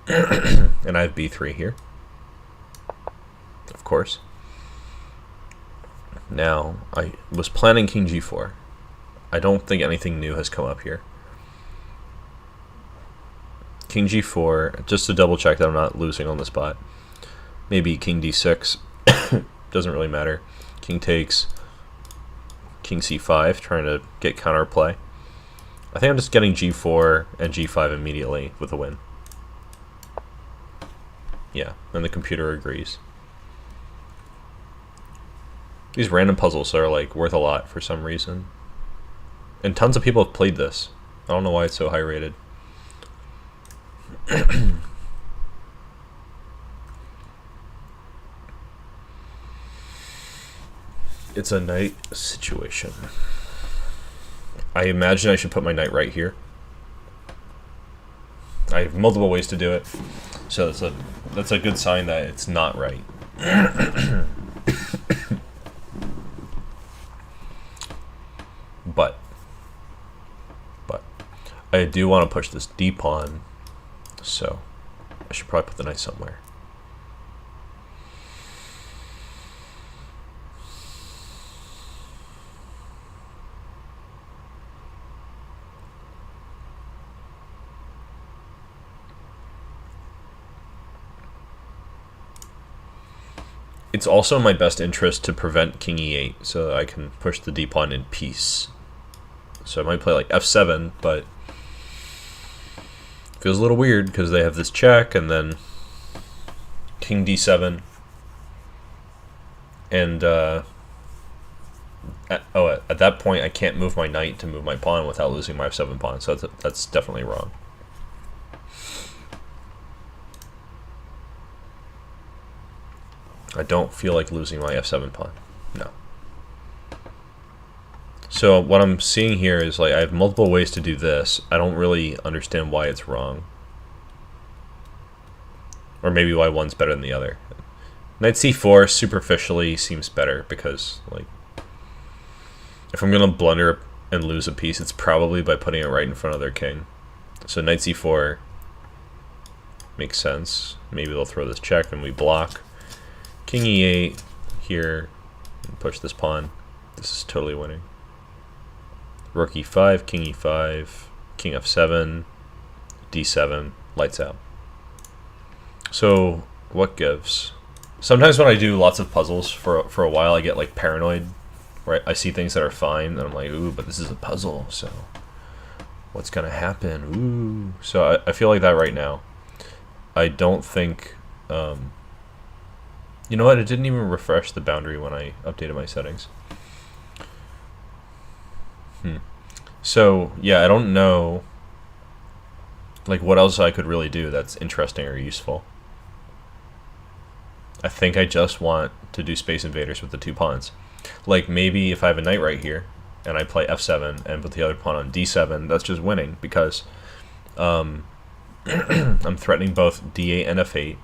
S1: And I have b3 here, of course. Now, I was planning king g4. I don't think anything new has come up here. King g4, just to double check that I'm not losing on the spot. Maybe king d6, doesn't really matter. King takes, king c5, trying to get counterplay. I think I'm just getting g4 and g5 immediately with a win. Yeah, and the computer agrees. These random puzzles are like worth a lot for some reason. And tons of people have played this. I don't know why it's so high rated. It's a knight situation. I imagine I should put my knight right here. I have multiple ways to do it, so that's a good sign that it's not right. But I do want to push this d pawn, so I should probably put the knight somewhere. It's also in my best interest to prevent king e8 so that I can push the d pawn in peace. So I might play like f7, but feels a little weird because they have this check and then king d7, and at that point I can't move my knight to move my pawn without losing my f7 pawn, so that's definitely wrong. I don't feel like losing my f7 pawn. No. So what I'm seeing here is like I have multiple ways to do this. I don't really understand why it's wrong. Or maybe why one's better than the other. Knight c4 superficially seems better because like if I'm gonna blunder and lose a piece, it's probably by putting it right in front of their king. So knight c4 makes sense. Maybe they'll throw this check and we block. King e8 here, and push this pawn. This is totally winning. Rook e5, king e5, king f7, d7, lights out. So what gives? Sometimes when I do lots of puzzles for a while, I get like paranoid, right? I see things that are fine, and I'm like, ooh, but this is a puzzle, so what's gonna happen? Ooh. So I feel like that right now. I don't think, you know what, it didn't even refresh the boundary when I updated my settings. So, yeah, I don't know, like, what else I could really do that's interesting or useful. I think I just want to do Space Invaders with the 2 pawns. Like, maybe if I have a knight right here, and I play f7 and put the other pawn on d7, that's just winning, because I'm threatening both d8 and f8.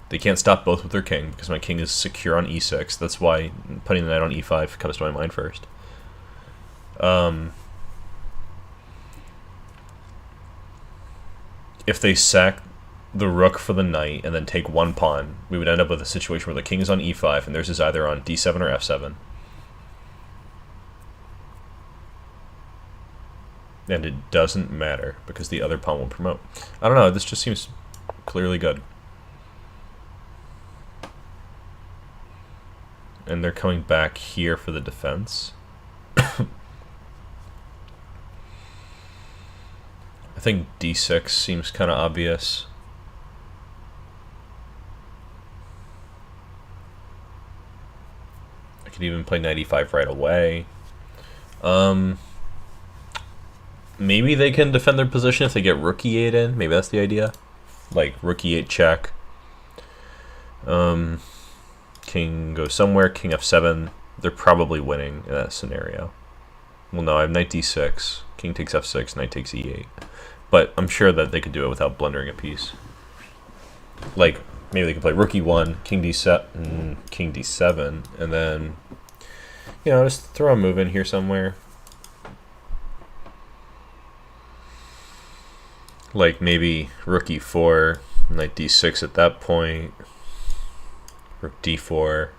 S1: They can't stop both with their king, because my king is secure on e6. That's why putting the knight on e5 comes to my mind first. If they sack the rook for the knight and then take 1 pawn, we would end up with a situation where the king is on e5 and theirs is either on d7 or f7. And it doesn't matter because the other pawn will promote. I don't know, this just seems clearly good. And they're coming back here for the defense. I think d6 seems kind of obvious. I could even play knight e5 right away. Maybe they can defend their position if they get rook e8 in. Maybe that's the idea. Like rook e8 check. King goes somewhere, king f7. They're probably winning in that scenario. Well, no, I have knight d6. King takes f6, knight takes e8. But I'm sure that they could do it without blundering a piece. Like, maybe they could play rook e1, king d7, and then, you know, just throw a move in here somewhere. Like, maybe rook e4, knight d6 at that point, rook d4.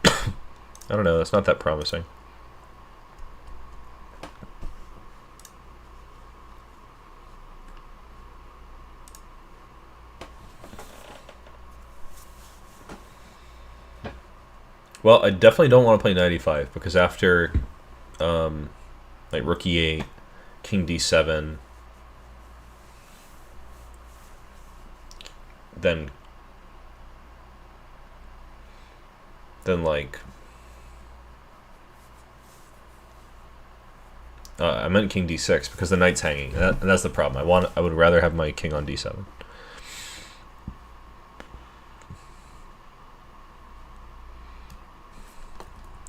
S1: I don't know, that's not that promising. Well, I definitely don't want to play knight e5 because after like rook e8, king d7, then like I meant king d6 because the knight's hanging, and that's the problem. I would rather have my king on d7.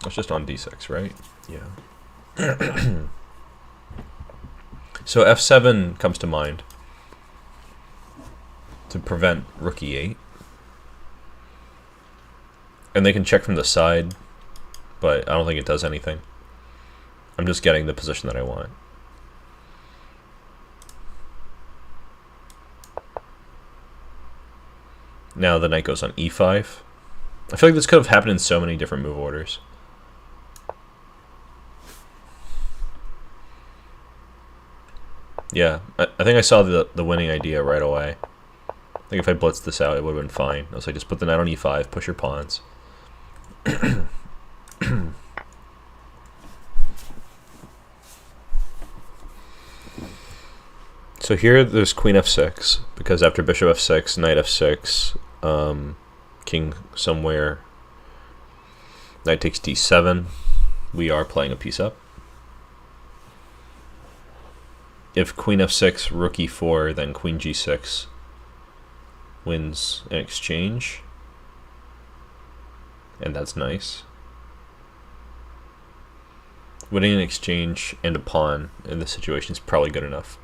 S1: It's just on d6, right? Yeah. So f7 comes to mind to prevent rook e8. And they can check from the side, but I don't think it does anything. I'm just getting the position that I want. Now the knight goes on e5. I feel like this could have happened in so many different move orders. Yeah, I think I saw the winning idea right away. I think if I blitzed this out, it would have been fine. I was like, just put the knight on e5, push your pawns. So here there's queen f6, because after bishop f6, knight f6, king somewhere, knight takes d7, we are playing a piece up. If queen f6, rook e4, then queen g6 wins an exchange, and that's nice. Winning an exchange and a pawn in this situation is probably good enough.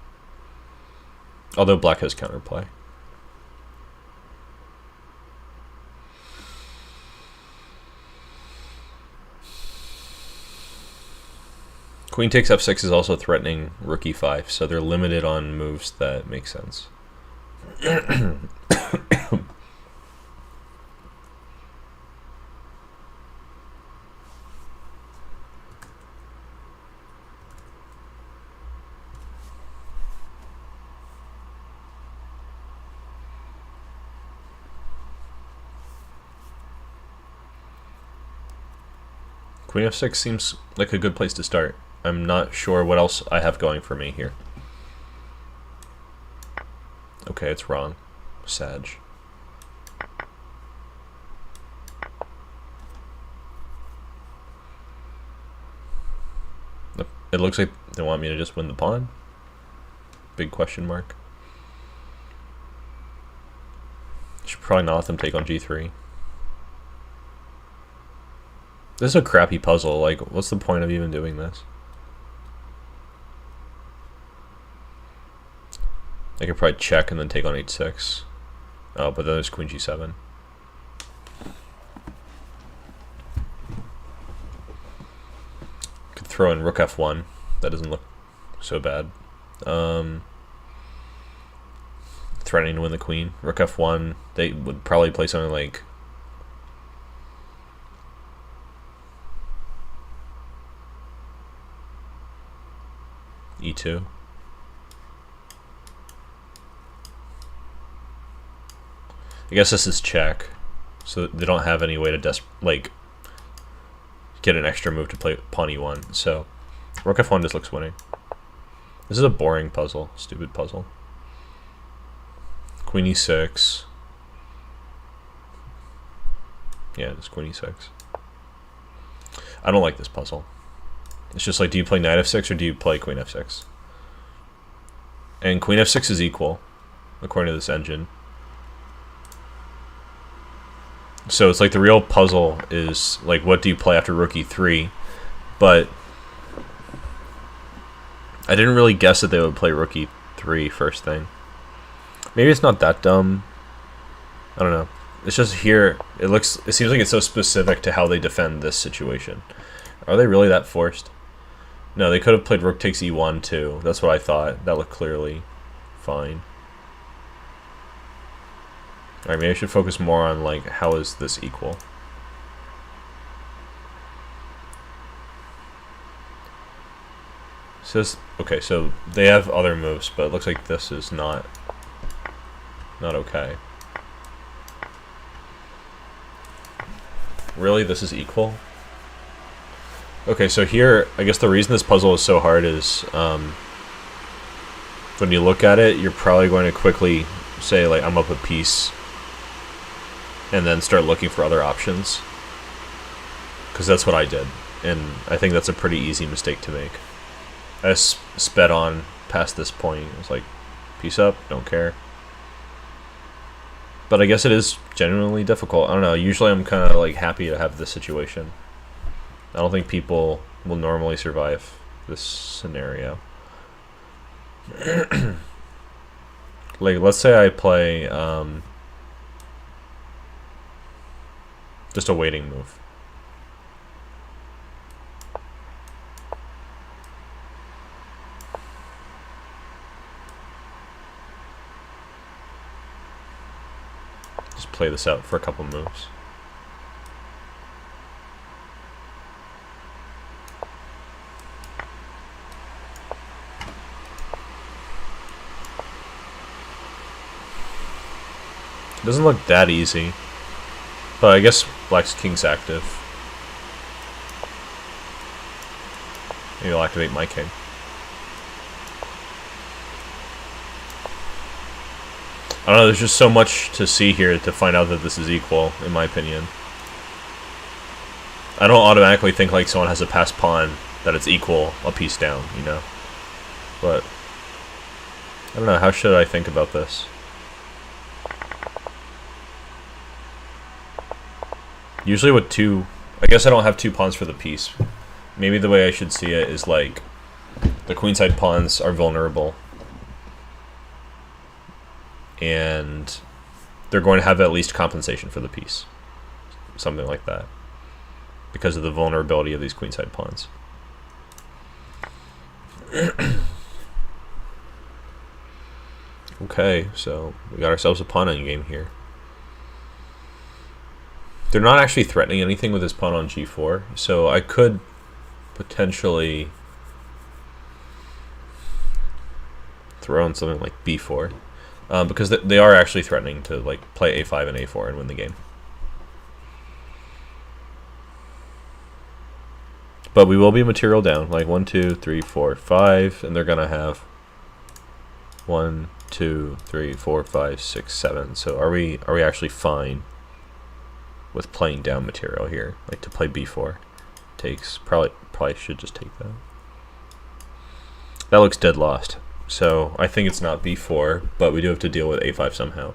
S1: Although black has counterplay. Queen takes f6 is also threatening rook e5, so they're limited on moves that make sense. Queen f6 seems like a good place to start. I'm not sure what else I have going for me here. Okay, it's wrong. Sag. It looks like they want me to just win the pawn. Big question mark. Should probably not let them take on g3. This is a crappy puzzle. Like, what's the point of even doing this? I could probably check and then take on h6. Oh, but then there's queen g7. Could throw in rook f1. That doesn't look so bad. Threatening to win the queen. Rook f1. They would probably play something like e2. I guess this is check, so they don't have any way to get an extra move to play pawn e1. So rook f1 just looks winning. This is a boring puzzle, stupid puzzle. Queen e6. Yeah, it's queen e6. I don't like this puzzle. It's just like, do you play knight f6 or do you play queen f6? And queen f6 is equal, according to this engine. So it's like the real puzzle is like, what do you play after rook e3? But I didn't really guess that they would play rook e3 first thing. Maybe it's not that dumb. I don't know. It's just here, it seems like it's so specific to how they defend this situation. Are they really that forced? No, they could have played rook takes e1 too. That's what I thought. That looked clearly fine. Alright, maybe I should focus more on, like, how is this equal? Okay, so they have other moves, but it looks like this is not okay. Really? This is equal? Okay, so here, I guess the reason this puzzle is so hard is, when you look at it, you're probably going to quickly say, like, I'm up a piece, and then start looking for other options. Because that's what I did, and I think that's a pretty easy mistake to make. I sped on past this point. It was like, piece up, don't care. But I guess it is genuinely difficult. I don't know, usually I'm kind of like happy to have this situation. I don't think people will normally survive this scenario. Like, let's say I play just a waiting move. Just play this out for a couple moves. It doesn't look that easy, but I guess black's king's active. Maybe I'll activate my king. I don't know, there's just so much to see here to find out that this is equal, in my opinion. I don't automatically think like someone has a passed pawn that it's equal a piece down, you know? But I don't know, how should I think about this? Usually with two, I guess I don't have two pawns for the piece. Maybe the way I should see it is like the queenside pawns are vulnerable. And they're going to have at least compensation for the piece. Something like that. Because of the vulnerability of these queenside pawns.
S2: Okay, so we got ourselves a pawn endgame here. They're not actually threatening anything with his pawn on g4, so I could potentially throw in something like b4, because they are actually threatening to like play a5 and a4 and win the game. But we will be material down, like 1, 2, 3, 4, 5, and they're gonna have 1, 2, 3, 4, 5, 6, 7. So are we actually fine with playing down material here? Like to play b4 takes probably should just take that. That looks dead lost. So I think it's not b4, but we do have to deal with a5 somehow.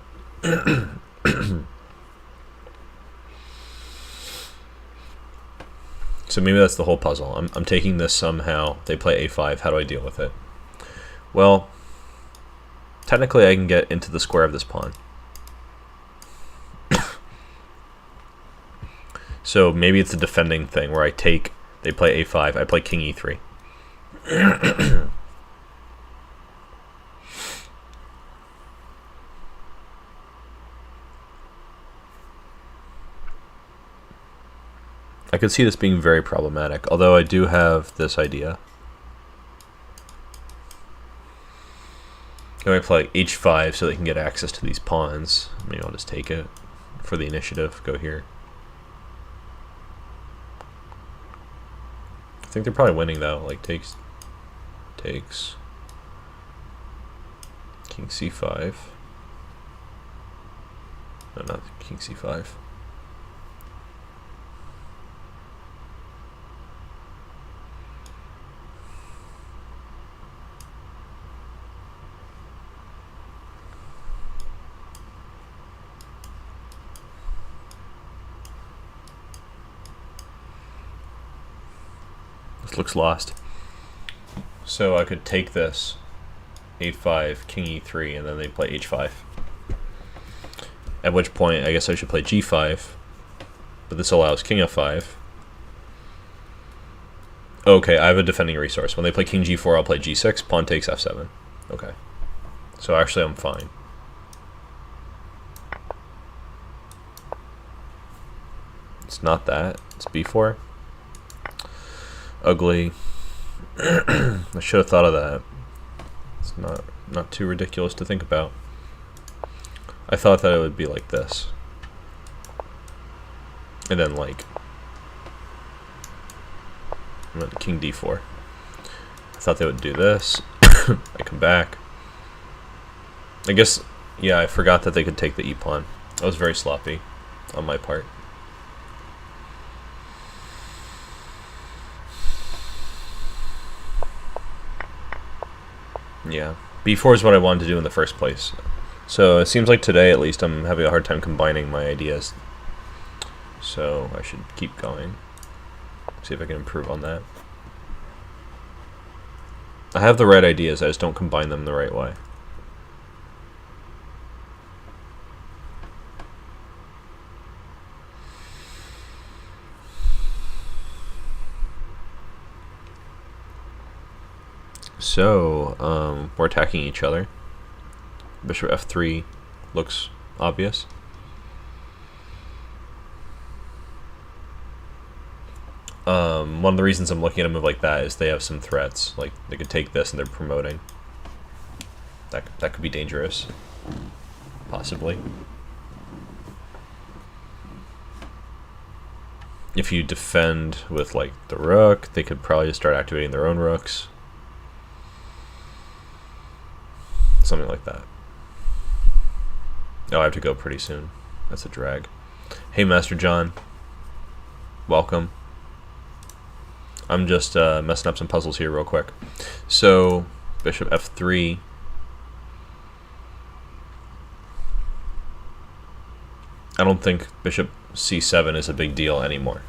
S2: So maybe that's the whole puzzle. I'm taking this somehow. They play a5. How do I deal with it? Well, technically I can get into the square of this pawn. So maybe it's a defending thing where they play a5, I play king e3. I could see this being very problematic, although I do have this idea. I might play h5 so they can get access to these pawns. Maybe I'll just take it for the initiative. Go here. I think they're probably winning though. Like takes king c5. No, not king c5. This looks lost. So I could take this a5, king e3, and then they play h5. At which point, I guess I should play g5, but this allows king f5. Okay, I have a defending resource. When they play king g4, I'll play g6, pawn takes f7. Okay. So actually I'm fine. It's not that. It's b4. Ugly. I should have thought of that. It's not too ridiculous to think about. I thought that it would be like this. And then like king d4. I thought they would do this. I come back. I guess, yeah, I forgot that they could take the e-pawn. That was very sloppy on my part. Yeah, b4 is what I wanted to do in the first place. So it seems like today, at least, I'm having a hard time combining my ideas. So I should keep going. See if I can improve on that. I have the right ideas, I just don't combine them the right way. So, we're attacking each other. Bishop f3 looks obvious. One of the reasons I'm looking at a move like that is they have some threats. Like, they could take this and they're promoting. That could be dangerous. Possibly. If you defend with, like, the rook, they could probably just start activating their own rooks. Something like that. Oh, I have to go pretty soon. That's a drag. Hey, Master John. Welcome. I'm just messing up some puzzles here real quick. So, bishop f3. I don't think bishop c7 is a big deal anymore.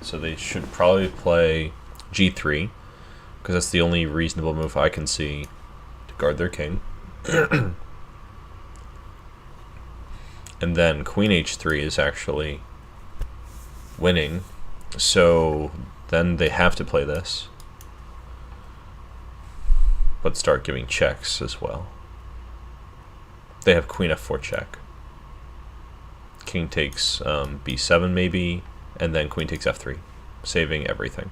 S2: So they should probably play g3, because that's the only reasonable move I can see to guard their king. And then queen h3 is actually winning, so then they have to play this. but start giving checks as well. They have queen f4 check. King takes b7 maybe, and then queen takes f3, saving everything.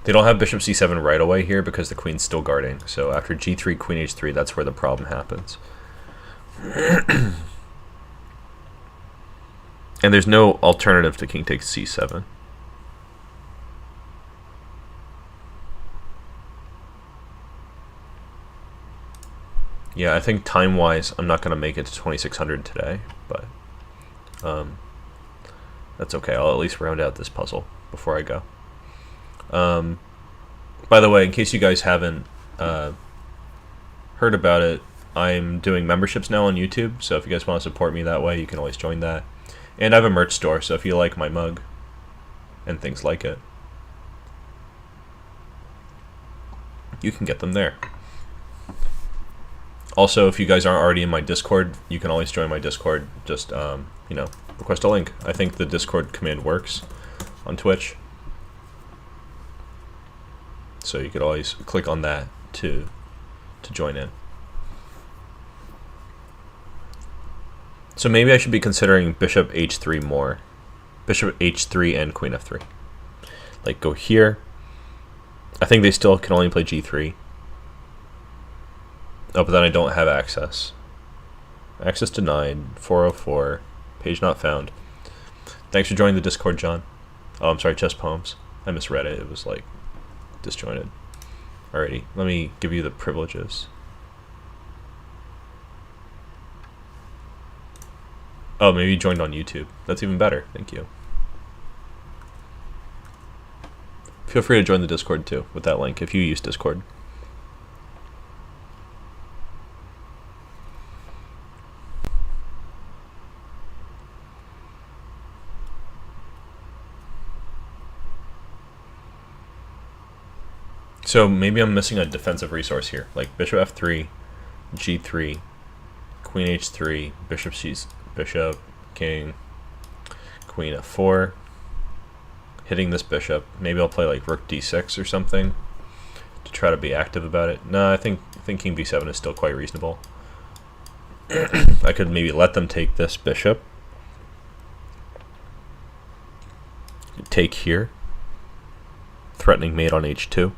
S2: They don't have bishop c7 right away here because the queen's still guarding. So after g3, queen h3, that's where the problem happens. And there's no alternative to king takes c7. Yeah, I think time-wise, I'm not going to make it to 2600 today, but that's okay. I'll at least round out this puzzle before I go. By the way, in case you guys haven't heard about it, I'm doing memberships now on YouTube, so if you guys want to support me that way, you can always join that. And I have a merch store, so if you like my mug and things like it, you can get them there. Also, if you guys aren't already in my Discord, you can always join my Discord. Just, you know, request a link. I think the Discord command works on Twitch. So you could always click on that to join in. So maybe I should be considering bishop h3 more. Bishop h3 and queen f3. Like, go here. I think they still can only play g3. Oh, but then I don't have access. Access denied. 404. Page not found. Thanks for joining the Discord, John. Oh, I'm sorry, Chess Poems. I misread it. It was like disjointed. Alrighty, let me give you the privileges. Oh, maybe you joined on YouTube. That's even better. Thank you. Feel free to join the Discord too with that link if you use Discord. So maybe I'm missing a defensive resource here, like bishop f3, g3, queen h3, bishop, king, queen f4, hitting this bishop. Maybe I'll play like rook d6 or something to try to be active about it. No, I think king b7 is still quite reasonable. I could maybe let them take this bishop, take here, threatening mate on h2.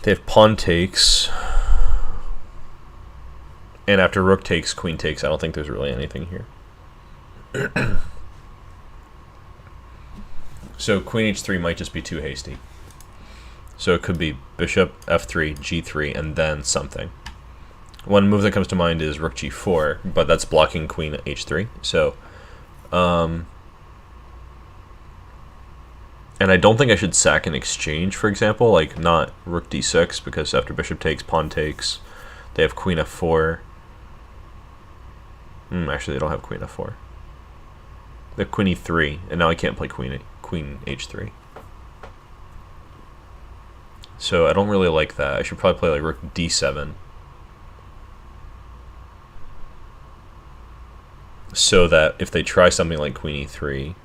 S2: They have pawn takes, and after rook takes, queen takes. I don't think there's really anything here. So queen h3 might just be too hasty. So it could be bishop f3, g3, and then something. One move that comes to mind is rook g4, but that's blocking queen h3. So, and I don't think I should sack an exchange, for example, like not rook d6, because after bishop takes, pawn takes, they have queen f4. Actually, they don't have queen f4. They have queen e3, and now I can't play queen h3. So I don't really like that. I should probably play like rook d7. So that if they try something like queen e3,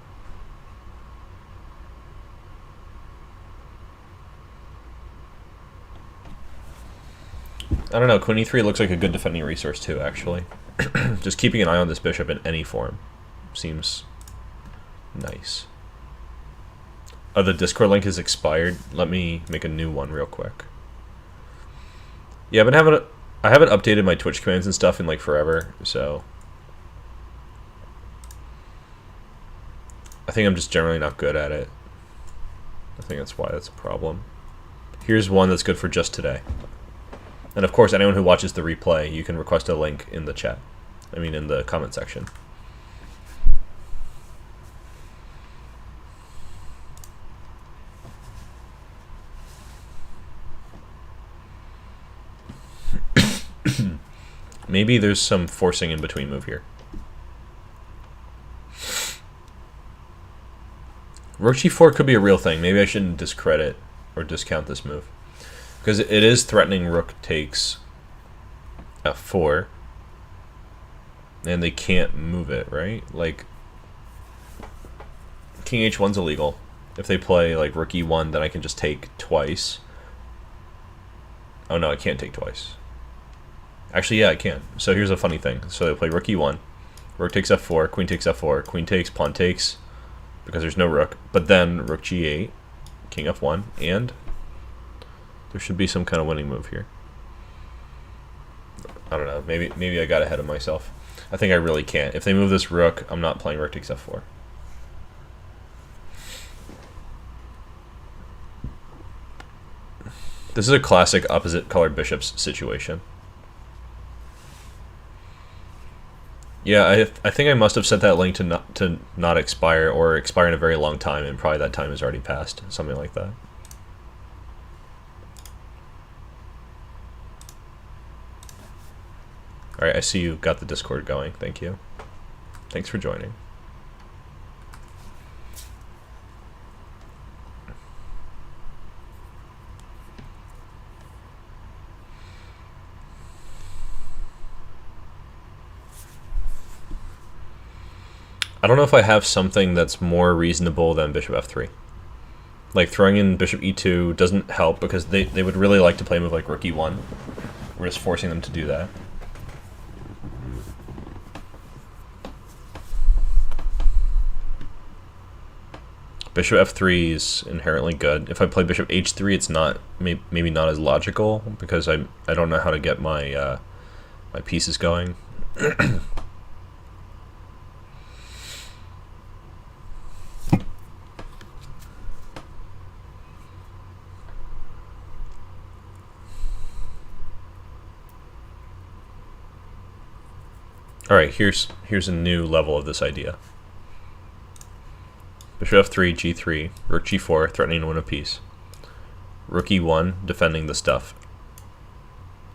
S2: I don't know, queen e3 looks like a good defending resource too, actually. Just keeping an eye on this bishop in any form seems nice. Oh, the Discord link is expired. Let me make a new one real quick. Yeah, I haven't updated my Twitch commands and stuff in like forever, so I think I'm just generally not good at it. I think that's why that's a problem. Here's one that's good for just today. And of course, anyone who watches the replay, you can request a link in the chat. I mean, in the comment section. Maybe there's some forcing in between move here. Rook g4 could be a real thing. Maybe I shouldn't discredit or discount this move, because it is threatening rook takes f4. And they can't move it, right? Like, king h1's illegal. If they play like rook e1, then I can just take twice. Oh no, I can't take twice. Actually, yeah, I can. So here's a funny thing. So they play rook e1, rook takes f4, queen takes f4, queen takes, pawn takes, because there's no rook. But then rook g8, king f1, and there should be some kind of winning move here. I don't know. Maybe I got ahead of myself. I think I really can't. If they move this rook, I'm not playing rook takes f4. This is a classic opposite colored bishops situation. Yeah, I think I must have set that link to not expire or expire in a very long time, and probably that time has already passed, something like that. All right, I see you got the Discord going. Thank you. Thanks for joining. I don't know if I have something that's more reasonable than bishop f3. Like throwing in bishop e2 doesn't help because they would really like to play a move like rook e1. We're just forcing them to do that. Bishop f3 is inherently good. If I play bishop h3, it's not maybe not as logical because I don't know how to get my my pieces going. All right, here's a new level of this idea. Bishop f3, g3, rook g4, threatening to win a piece. Rook e1, defending the stuff.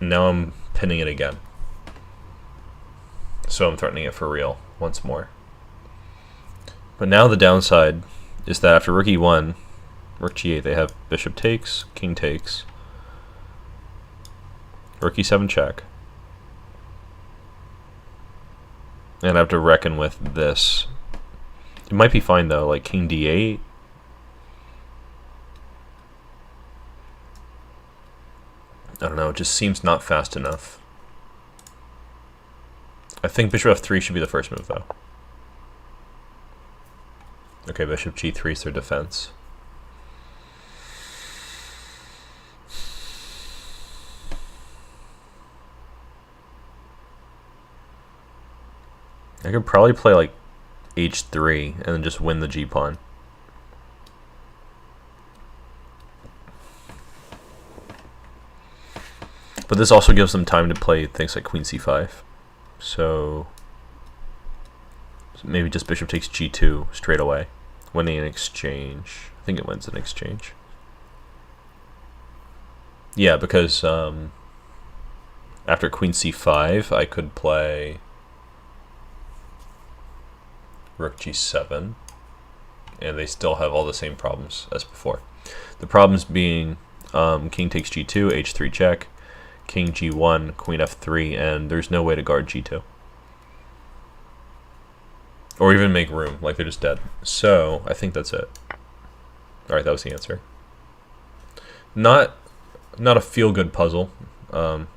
S2: Now I'm pinning it again. So I'm threatening it for real once more. But now the downside is that after rook e1, rook g8, they have bishop takes, king takes, rook e7 check. And I have to reckon with this. It might be fine though, like king d8. I don't know, it just seems not fast enough. I think bishop f3 should be the first move though. Okay, bishop g3 is their defense. I could probably play like h3 and then just win the g-pawn. But this also gives them time to play things like queen c5. So maybe just bishop takes g2 straight away, winning an exchange. I think it wins an exchange. Yeah, because after queen c5, I could play rook g7, and they still have all the same problems as before. The problems being king takes g2, h3 check, king g1, queen f3, and there's no way to guard g2. Or even make room, like they're just dead. So, I think that's it. Alright, that was the answer. Not a feel-good puzzle, I'll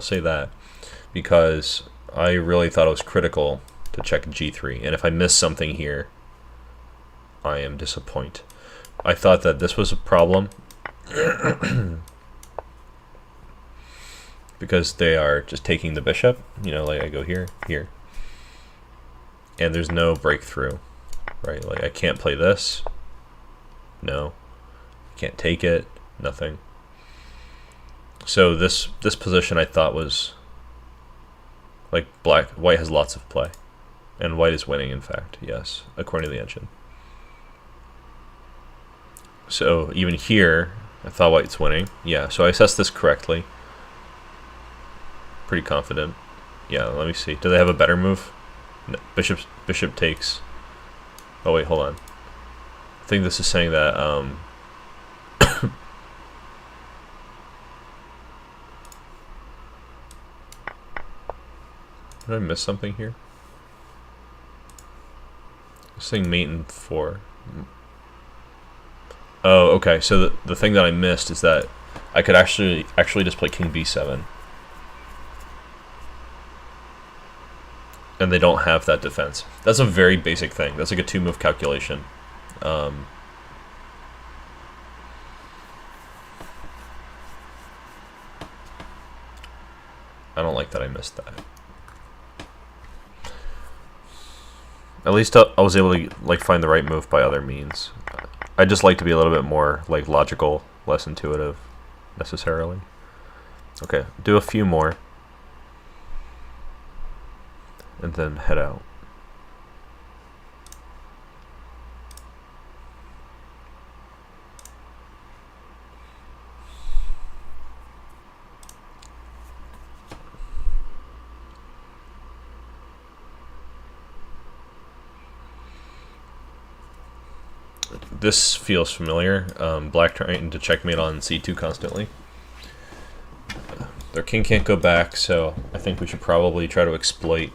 S2: say that, because I really thought it was critical to check g3, and if I miss something here, I am disappointed. I thought that this was a problem because they are just taking the bishop, you know, like I go here, here, and there's no breakthrough, right? Like I can't play this, no, I can't take it, nothing. So this position I thought was like white has lots of play. And white is winning, in fact, yes, according to the engine. So even here, I thought white's winning. Yeah, so I assessed this correctly. Pretty confident. Yeah, let me see. Do they have a better move? No, bishop takes. Oh wait, hold on. I think this is saying that Did I miss something here? This thing mate in 4. Oh, okay. So the thing that I missed is that I could actually just play king b7. And they don't have that defense. That's a very basic thing. That's like a 2-move calculation. I don't like that I missed that. At least I was able to like find the right move by other means. I just like to be a little bit more like logical, less intuitive necessarily. Okay, do a few more. And then head out. This feels familiar. Black trying to checkmate on c2 constantly. Their king can't go back, so I think we should probably try to exploit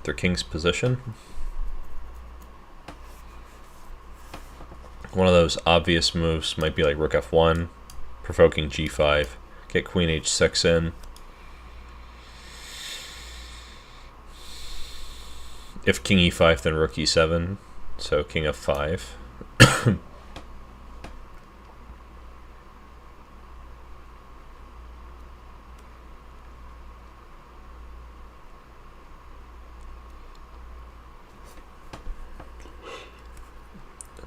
S2: their king's position. One of those obvious moves might be like rook f1, provoking g5, get queen h6 in. If king e5, then rook e7, so king f5. I'm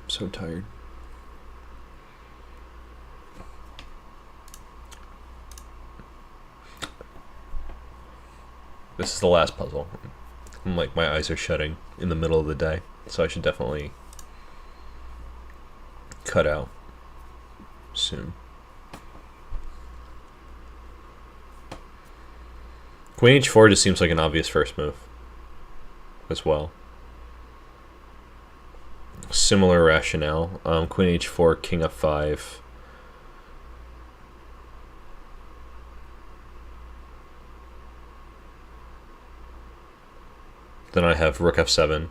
S2: so tired. This is the last puzzle. I'm like, my eyes are shutting in the middle of the day, so I should definitely cut out soon. Queen h4 just seems like an obvious first move as well. Similar rationale. Queen h4, king f5. Then I have rook f7.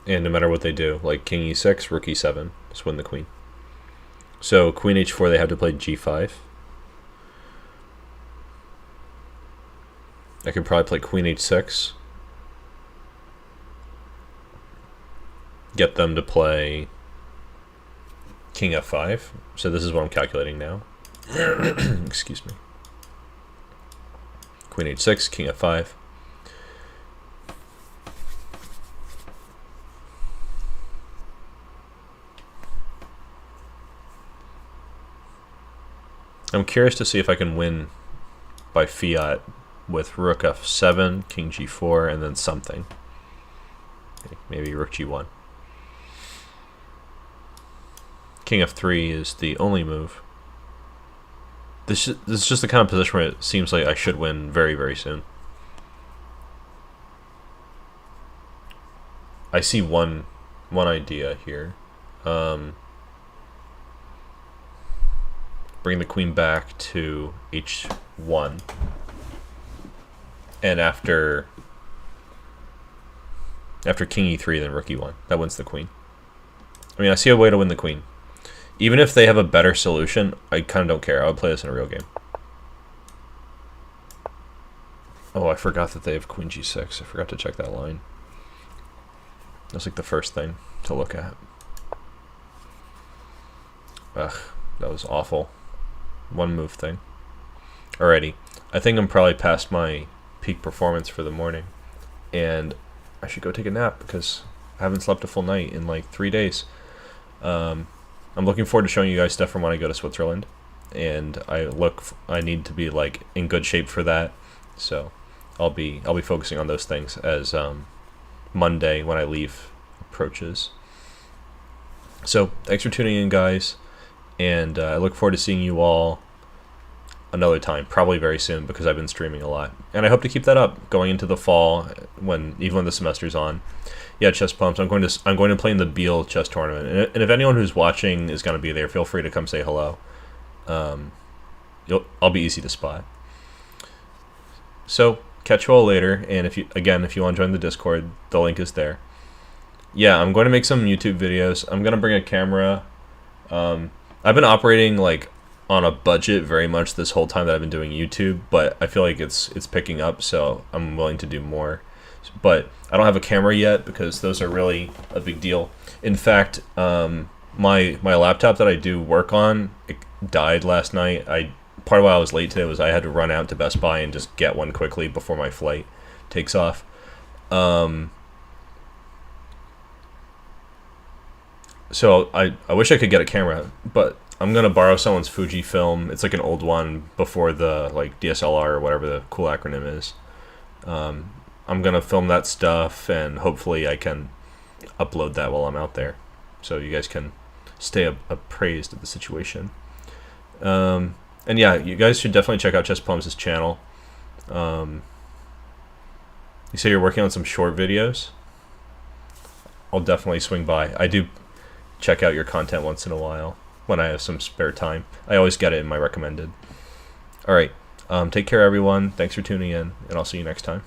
S2: And no matter what they do, like king e6, rook e7, just win the queen. So queen h4, they have to play g5. I could probably play queen h6. Get them to play king f5. So this is what I'm calculating now. Excuse me. Queen h6, king f5. I'm curious to see if I can win by fiat with rook f7, king g4, and then something. Maybe rook g1. King f3 is the only move. This is just the kind of position where it seems like I should win very, very soon. I see one idea here. Bring the queen back to h1. And after king e3, then rook e1. That wins the queen. I mean, I see a way to win the queen. Even if they have a better solution, I kind of don't care. I would play this in a real game. Oh, I forgot that they have queen g6. I forgot to check that line. That's like the first thing to look at. Ugh, that was awful. One move thing. Alrighty. I think I'm probably past my peak performance for the morning. And I should go take a nap because I haven't slept a full night in like 3 days. I'm looking forward to showing you guys stuff from when I go to Switzerland. And I need to be like in good shape for that. So I'll be focusing on those things as Monday when I leave approaches. So thanks for tuning in, guys. And I look forward to seeing you all another time, probably very soon, because I've been streaming a lot. And I hope to keep that up going into the fall, even when the semester's on. Yeah, Chess Pumps. I'm going to play in the Beal chess tournament. And if anyone who's watching is going to be there, feel free to come say hello. I'll be easy to spot. So catch you all later. And if you want to join the Discord, the link is there. Yeah, I'm going to make some YouTube videos. I'm going to bring a camera. I've been operating like on a budget very much this whole time that I've been doing YouTube, but I feel like it's picking up, so I'm willing to do more. But I don't have a camera yet because those are really a big deal. In fact, my laptop that I do work on, it died last night. Part of why I was late today was I had to run out to Best Buy and just get one quickly before my flight takes off. So I wish I could get a camera, but I'm gonna borrow someone's Fujifilm. It's like an old one before the like DSLR or whatever the cool acronym is. I'm gonna film that stuff, and hopefully I can upload that while I'm out there, so you guys can stay appraised of the situation. And yeah, you guys should definitely check out Chess Plums' channel. You say you're working on some short videos? I'll definitely swing by. I do check out your content once in a while when I have some spare time. I always get it in my recommended. All right. Take care, everyone. Thanks for tuning in, and I'll see you next time.